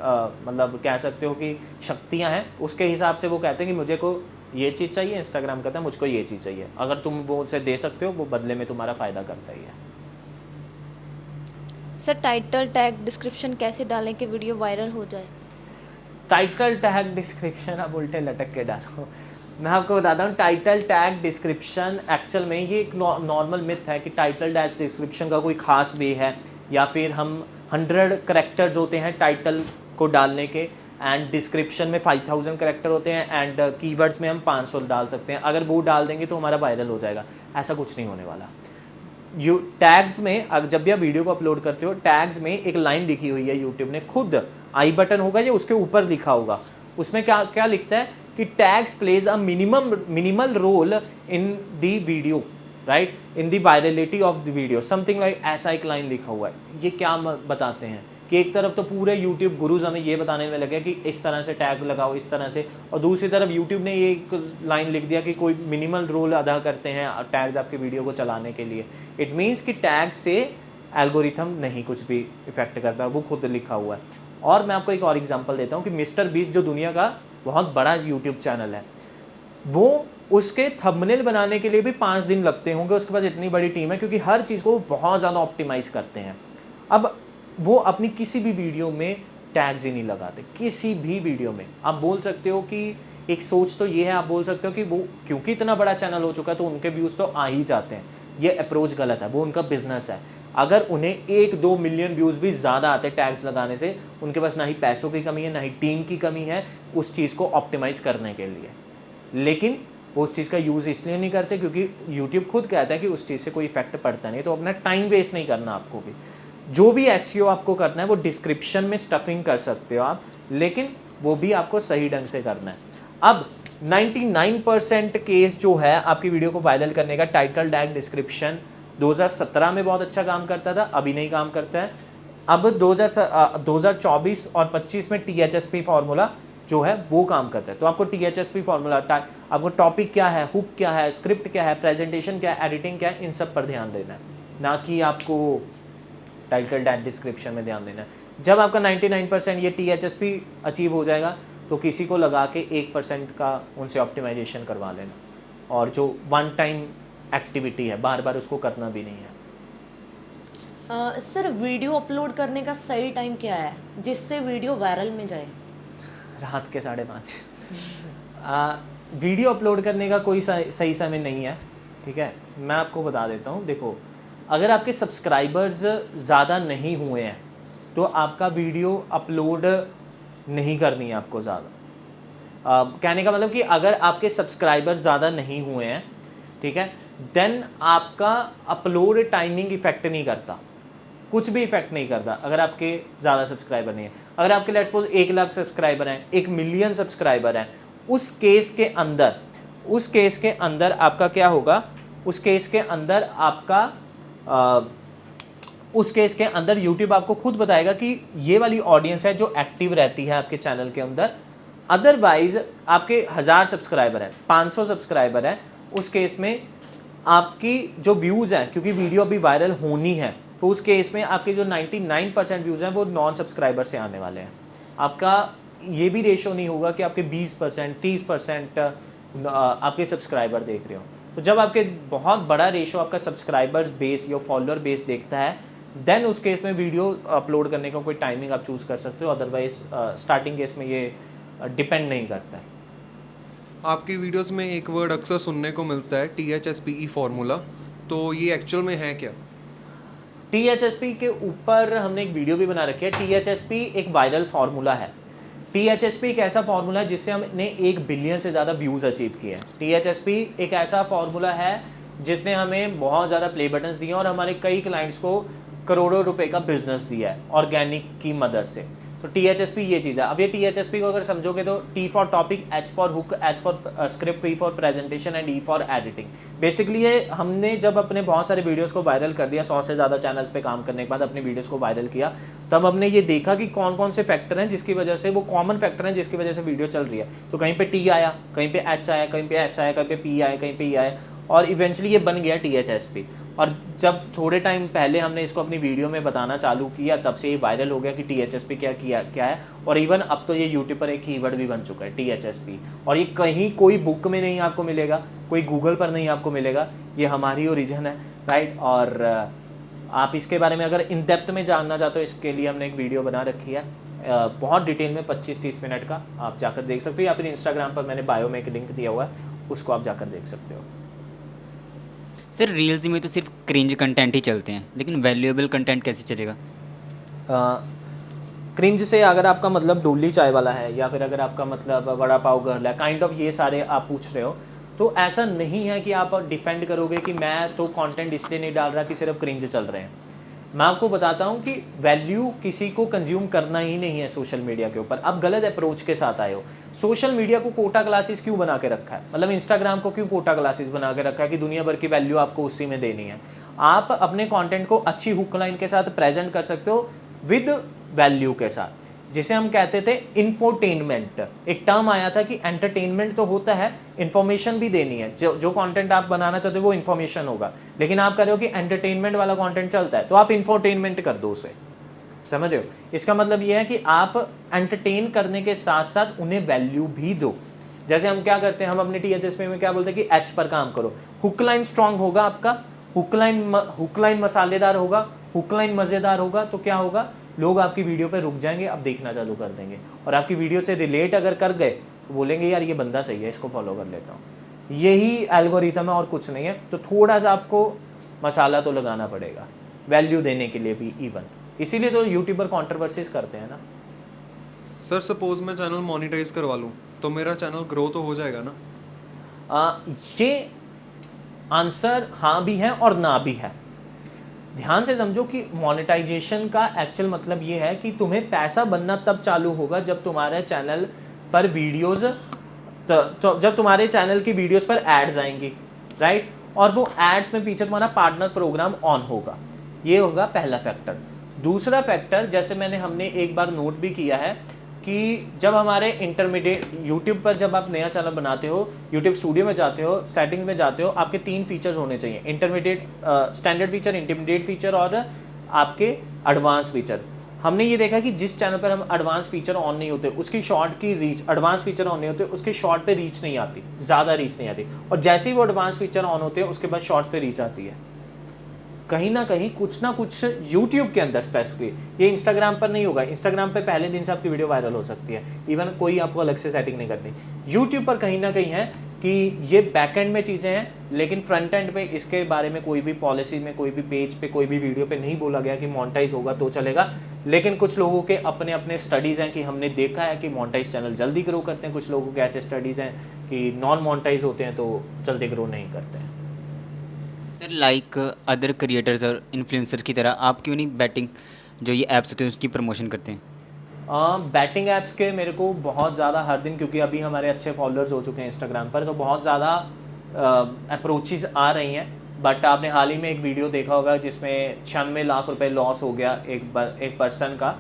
मतलब कह सकते हो कि शक्तियां हैं, उसके हिसाब से वो कहते हैं कि मुझे को ये चीज़ चाहिए, इंस्टाग्राम कहता है मुझको ये चीज़ चाहिए। अगर तुम वो उसे दे सकते हो, वो बदले में तुम्हारा फ़ायदा करता ही है। सर, टाइटल टैग डिस्क्रिप्शन कैसे डालें कि वीडियो वायरल हो जाए? टाइटल टैग डिस्क्रिप्शन आप उल्टे लटक के डालो। मैं आपको बताता हूँ, टाइटल टैग डिस्क्रिप्शन एक्चुअल में ये एक नॉर्मल मिथ है कि टाइटल टैग डिस्क्रिप्शन का कोई खास वे है, या फिर हम 100 करैक्टर्स होते हैं टाइटल को डालने के, एंड डिस्क्रिप्शन में 5000 करैक्टर होते हैं, एंड कीवर्ड्स में हम 500 डाल सकते हैं। अगर वो डाल देंगे तो हमारा वायरल हो जाएगा, ऐसा कुछ नहीं होने वाला। टैग्स में जब भी आप वीडियो को अपलोड करते हो, टैग्स में एक लाइन लिखी हुई है, यूट्यूब ने खुद, आई बटन होगा या उसके ऊपर लिखा होगा, उसमें क्या क्या लिखता है कि tags plays a minimal role in the video, right, in the virality of the video, something like, ऐसा एक लाइन लिखा हुआ है। ये क्या बताते हैं कि एक तरफ तो पूरे यूट्यूब गुरुज हमें ये बताने में लगे कि इस तरह से टैग लगाओ इस तरह से, और दूसरी तरफ यूट्यूब ने ये एक लाइन लिख दिया कि कोई मिनिमल रोल अदा करते हैं टैग्स आपके वीडियो को चलाने के लिए। इट मीन्स कि टैग से एल्गोरिथम नहीं कुछ भी इफेक्ट करता, वो खुद लिखा हुआ है। और मैं आपको एक और एग्जांपल देता हूँ कि मिस्टर बीस्ट जो दुनिया का बहुत बड़ा यूट्यूब चैनल है, वो उसके थंबनेल बनाने के लिए भी 5 दिन लगते होंगे, उसके पास इतनी बड़ी टीम है, क्योंकि हर चीज़ को बहुत ज़्यादा ऑप्टिमाइज़ करते हैं। अब वो अपनी किसी भी वीडियो में टैग्स ही नहीं लगाते, किसी भी वीडियो में। आप बोल सकते हो कि एक सोच तो ये है, आप बोल सकते हो कि वो क्योंकि इतना बड़ा चैनल हो चुका है तो उनके व्यूज़ तो आ ही जाते हैं। ये अप्रोच गलत है, वो उनका बिजनेस है। अगर उन्हें 1-2 मिलियन व्यूज़ भी ज़्यादा आते टैग्स लगाने से, उनके पास ना ही पैसों की कमी है ना ही टीम की कमी है उस चीज़ को ऑप्टिमाइज़ करने के लिए। लेकिन वो उस चीज़ का यूज़ इसलिए नहीं करते क्योंकि यूट्यूब खुद कहता है कि उस चीज़ से कोई इफेक्ट पड़ता नहीं, तो अपना टाइम वेस्ट नहीं करना आपको भी। जो भी एसईओ आपको करना है वो डिस्क्रिप्शन में स्टफिंग कर सकते हो आप, लेकिन वो भी आपको सही ढंग से करना है। अब 99% केस जो है आपकी वीडियो को वायरल करने का, टाइटल टैग डिस्क्रिप्शन 2017 में बहुत अच्छा काम करता था, अभी नहीं काम करता है। अब 2024 और 25 में THSP फार्मूला जो है वो काम करता है। तो आपको THSP फार्मूला, आपको टॉपिक क्या है, हुक क्या है, स्क्रिप्ट क्या है, प्रेजेंटेशन क्या है, एडिटिंग क्या है, इन सब पर ध्यान देना है, ना कि आपको टाइटल टैग डिस्क्रिप्शन में ध्यान देना है। जब आपका 99% ये THSP अचीव हो जाएगा तो किसी को लगा के 1% का उनसे ऑप्टिमाइजेशन करवा लेना, और जो वन टाइम एक्टिविटी है बार बार उसको करना भी नहीं है। सर वीडियो अपलोड करने का सही टाइम क्या है जिससे वीडियो वायरल में जाए? रात के 5:30। वीडियो अपलोड करने का कोई सही समय नहीं है, ठीक है। मैं आपको बता देता हूँ, देखो अगर आपके सब्सक्राइबर्स ज़्यादा नहीं हुए हैं तो आपका वीडियो अपलोड नहीं करनी है आपको ज़्यादा। कहने का मतलब कि अगर आपके सब्सक्राइबर ज़्यादा नहीं हुए हैं, ठीक है, देन आपका अपलोड टाइमिंग इफेक्ट नहीं करता, कुछ भी इफेक्ट नहीं करता अगर आपके ज़्यादा सब्सक्राइबर नहीं है। अगर आपके लेट्स सपोज 1 लाख सब्सक्राइबर हैं, 1 मिलियन सब्सक्राइबर हैं, उस केस के अंदर आपका क्या होगा, उस केस के अंदर यूट्यूब आपको खुद बताएगा कि ये वाली ऑडियंस है जो एक्टिव रहती है आपके चैनल के अंदर। अदरवाइज आपके 1000 सब्सक्राइबर हैं, 500 सब्सक्राइबर हैं, उस केस में आपकी जो व्यूज़ हैं, क्योंकि वीडियो अभी वायरल होनी है, तो उस केस में आपके जो 99% व्यूज़ हैं वो नॉन सब्सक्राइबर से आने वाले हैं। आपका ये भी रेशो नहीं होगा कि आपके 20% 30% आपके सब्सक्राइबर देख रहे हो। तो जब आपके बहुत बड़ा रेशो आपका सब्सक्राइबर्स बेस या फॉलोअर बेस देखता है, देन उस केस में वीडियो अपलोड करने का कोई टाइमिंग आप चूज़ कर सकते हो। अदरवाइज स्टार्टिंग केस में ये डिपेंड नहीं करता है। आपकी वीडियोस में एक वर्ड अक्सर सुनने को मिलता है THSPE फार्मूला, तो ये एक्चुअल में है क्या? THSP के ऊपर हमने एक वीडियो भी बना रखी है। THSP एक वायरल फार्मूला है। THSP एक ऐसा फार्मूला है जिससे हमने 1 बिलियन से ज़्यादा व्यूज़ अचीव किए हैं। THSP एक ऐसा फार्मूला है जिसने हमें बहुत ज़्यादा प्ले बटन्स दिए और हमारे कई क्लाइंट्स को करोड़ों रुपए का बिजनेस दिया है ऑर्गेनिक की मदद से। तो THSP ये चीज़ है। अब ये THSP को अगर समझोगे तो T for topic, H for hook, S for script, P for presentation and E for editing. Basically ये हमने जब अपने बहुत सारे वीडियोस को वायरल कर दिया, 100 से ज़्यादा चैनल्स पे काम करने के बाद अपने वीडियोस को वायरल किया, तब हमने ये देखा कि कौन कौन से फैक्टर हैं जिसकी वजह से, वो कॉमन फैक्टर हैं जिसकी वजह से वीडियो चल रही है। तो कहीं पे T आया, कहीं पे H आया, कहीं पे S आया, कहीं पे P आया, कहीं पे E आया, और इवेंचुअली ये बन गया THSP। और जब थोड़े टाइम पहले हमने इसको अपनी वीडियो में बताना चालू किया, तब से ये वायरल हो गया कि THSP क्या है। और इवन अब तो ये यूट्यूब पर एक कीवर्ड भी बन चुका है THSP। और ये कहीं कोई बुक में नहीं आपको मिलेगा, कोई गूगल पर नहीं आपको मिलेगा, ये हमारी ओरिजिन है, राइट। और आप इसके बारे में अगर इन डेप्थ में जानना चाहते हो, इसके लिए हमने एक वीडियो बना रखी है बहुत डिटेल में, 25-30 मिनट का, आप जाकर देख सकते हो, या फिर इंस्टाग्राम पर मैंने बायो में एक लिंक दिया हुआ है, उसको आप जाकर देख सकते हो। सर रील्स में तो सिर्फ क्रिंज कंटेंट ही चलते हैं, लेकिन वैल्यूएबल कंटेंट कैसे चलेगा? क्रिंज से अगर आपका मतलब डोली चाय वाला है, या फिर अगर आपका मतलब वड़ा पाव गर्ल है, काइंड ऑफ ये सारे आप पूछ रहे हो, तो ऐसा नहीं है कि आप डिफेंड करोगे कि मैं तो कंटेंट इसलिए नहीं डाल रहा कि सिर्फ क्रिंज चल रहे हैं। मैं आपको बताता हूँ कि वैल्यू किसी को कंज्यूम करना ही नहीं है सोशल मीडिया के ऊपर। आप गलत अप्रोच के साथ आए हो। सोशल मीडिया को कोटा क्लासेस क्यों बना के रखा है, मतलब इंस्टाग्राम को क्यों कोटा क्लासेस बना के रखा है कि दुनिया भर की वैल्यू आपको उसी में देनी है। आप अपने कंटेंट को अच्छी हुक लाइन के साथ प्रेजेंट कर सकते हो विद वैल्यू के साथ, जिसे हम कहते थे इंफोटेनमेंट। एक टर्म आया था कि एंटरटेनमेंट तो होता है, इंफॉर्मेशन भी देनी है, जो कंटेंट आप बनाना चाहते हो वो इंफॉर्मेशन होगा, लेकिन आप कह रहे हो कि एंटरटेनमेंट वाला कंटेंट चलता है तो आप इंफोटेनमेंट कर दो उसे, समझ रहे हो? इसका मतलब ये है कि आप एंटरटेन करने के साथ साथ उन्हें वैल्यू भी दो। जैसे हम क्या करते हैं, हम अपने THSP में क्या बोलते हैं कि एच पर काम करो। हुक लाइन स्ट्रांग होगा आपका, हुक लाइन मसालेदार होगा, हुक लाइन मज़ेदार होगा, तो क्या होगा, लोग आपकी वीडियो पे रुक जाएंगे, अब देखना चालू कर देंगे, और आपकी वीडियो से रिलेट अगर कर गए तो बोलेंगे यार ये बंदा सही है, इसको फॉलो कर लेता हूँ। यही एल्गोरिथम है और कुछ नहीं है। तो थोड़ा सा आपको मसाला तो लगाना पड़ेगा वैल्यू देने के लिए भी इवन, इसीलिए तो यूट्यूबर कंट्रोवर्सीज करते हैं ना। सर सपोज मैं चैनल मोनेटाइज करवा लूँ तो मेरा चैनल ग्रो तो हो जाएगा ना? ये आंसर हाँ भी है और ना भी है। ध्यान से समझो कि मोनेटाइजेशन का एक्चुअल मतलब ये है कि तुम्हें पैसा बनना तब चालू होगा जब तुम्हारे चैनल पर वीडियोस तो जब तुम्हारे चैनल की वीडियोस पर एड्स आएंगी, राइट, और वो एड्स में पीछे तुम्हारा पार्टनर प्रोग्राम ऑन होगा। ये होगा पहला फैक्टर। दूसरा फैक्टर, जैसे हमने एक बार नोट भी किया है कि जब हमारे इंटरमीडिएट यूट्यूब पर जब आप नया चैनल बनाते हो, यूट्यूब स्टूडियो में जाते हो, सेटिंग्स में जाते हो, आपके 3 फीचर्स होने चाहिए, intermediate, standard feature, intermediate feature और आपके एडवांस फीचर। हमने ये देखा कि जिस चैनल पर हम एडवांस फीचर ऑन नहीं होते उसकी शॉर्ट की रीच, एडवांस फीचर ऑन नहीं होते उसके शॉर्ट पे रीच नहीं आती, ज़्यादा रीच नहीं आती, और जैसे ही वो एडवांस फीचर ऑन होते हैं उसके बाद शॉर्ट्स पे रीच आती है। कहीं ना कुछ यूट्यूब के अंदर स्पेसिफिक, ये इंस्टाग्राम पर नहीं होगा। इंस्टाग्राम पे पहले दिन से आपकी वीडियो वायरल हो सकती है, इवन कोई आपको अलग से सेटिंग नहीं करनी। यूट्यूब पर कहीं ना कहीं है कि ये बैक एंड में चीज़ें हैं, लेकिन फ्रंट एंड पे इसके बारे में कोई भी पॉलिसी में, कोई भी पेज पे, कोई भी वीडियो पे नहीं बोला गया कि मोनेटाइज होगा तो चलेगा। लेकिन कुछ लोगों के अपने अपने स्टडीज़ हैं कि हमने देखा है कि मोनेटाइज चैनल जल्दी ग्रो करते हैं, कुछ लोगों के ऐसे स्टडीज़ हैं कि नॉन मोनेटाइज होते हैं तो जल्दी ग्रो नहीं करते हैं। सर लाइक अदर क्रिएटर्स और इन्फ्लुएंसर्स की तरह आप क्यों नहीं बैटिंग जो ये ऐप्स होते हैं उसकी प्रमोशन करते हैं? बैटिंग ऐप्स के मेरे को बहुत ज़्यादा हर दिन, क्योंकि अभी हमारे अच्छे फॉलोअर्स हो चुके हैं इंस्टाग्राम पर, तो बहुत ज़्यादा अप्रोचेस आ रही हैं। बट आपने हाल ही में एक वीडियो देखा होगा जिसमें 96 लाख रुपए लॉस हो गया एक पर्सन का,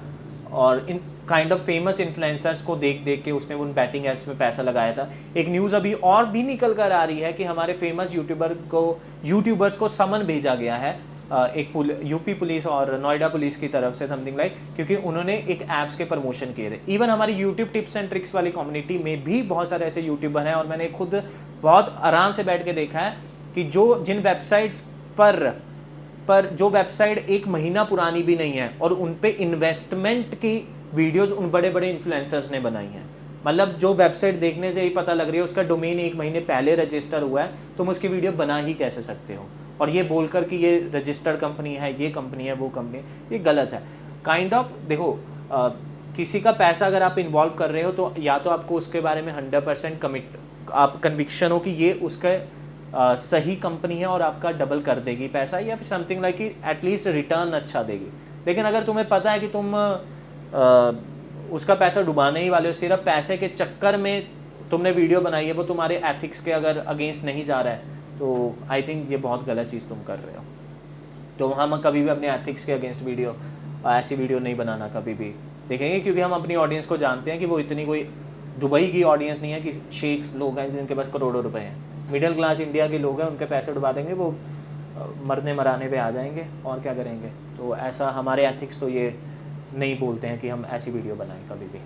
और in kind of famous influencers को देख के उसने उन बैटिंग ऐप्स में पैसा लगाया था। एक न्यूज़ अभी और भी निकल कर आ रही है कि हमारे फेमस यूट्यूबर्स को समन भेजा गया है एक यूपी पुलिस और नोएडा पुलिस की तरफ से, समथिंग लाइक, क्योंकि उन्होंने एक ऐप्स के प्रमोशन किए थे। इवन हमारी यूट्यूब टिप्स एंड ट्रिक्स वाली कम्युनिटी में भी बहुत सारे ऐसे यूट्यूबर हैं, और मैंने खुद बहुत आराम से बैठ के देखा है कि जिन वेबसाइट्स पर जो वेबसाइट 1 महीना पुरानी भी नहीं है और उन पे इन्वेस्टमेंट की वीडियोस उन बड़े बड़े इन्फ्लुएंसर्स ने बनाई हैं। मतलब जो वेबसाइट देखने से ही पता लग रही है उसका डोमेन 1 महीने पहले रजिस्टर हुआ है, तुम उसकी वीडियो बना ही कैसे सकते हो? और ये बोलकर कि ये रजिस्टर्ड कंपनी है, ये कंपनी है, वो कंपनी है, ये गलत है। काइंड ऑफ देखो, किसी का पैसा अगर आप इन्वॉल्व कर रहे हो तो या तो आपको उसके बारे में 100% आप कन्विक्शन हो कि ये उसका सही कंपनी है और आपका डबल कर देगी पैसा, या फिर समथिंग लाइक कि एटलीस्ट रिटर्न अच्छा देगी। लेकिन अगर तुम्हें पता है कि तुम उसका पैसा डुबाने ही वाले हो, सिर्फ पैसे के चक्कर में तुमने वीडियो बनाई है, वो तुम्हारे एथिक्स के अगर अगेंस्ट नहीं जा रहा है, तो आई थिंक ये बहुत गलत चीज़ तुम कर रहे हो। तो हम कभी भी अपने एथिक्स के अगेंस्ट वीडियो, ऐसी वीडियो नहीं बनाना कभी भी देखेंगे, क्योंकि हम अपनी ऑडियंस को जानते हैं कि वो इतनी कोई दुबई की ऑडियंस नहीं है कि शेख्स लोग हैं जिनके पास करोड़ों रुपए हैं। मिडिल क्लास इंडिया के लोग हैं, उनके पैसे डुबा देंगे, वो मरने मराने पे आ जाएंगे और क्या करेंगे। तो ऐसा हमारे एथिक्स तो ये नहीं बोलते हैं कि हम ऐसी वीडियो बनाएं कभी भी।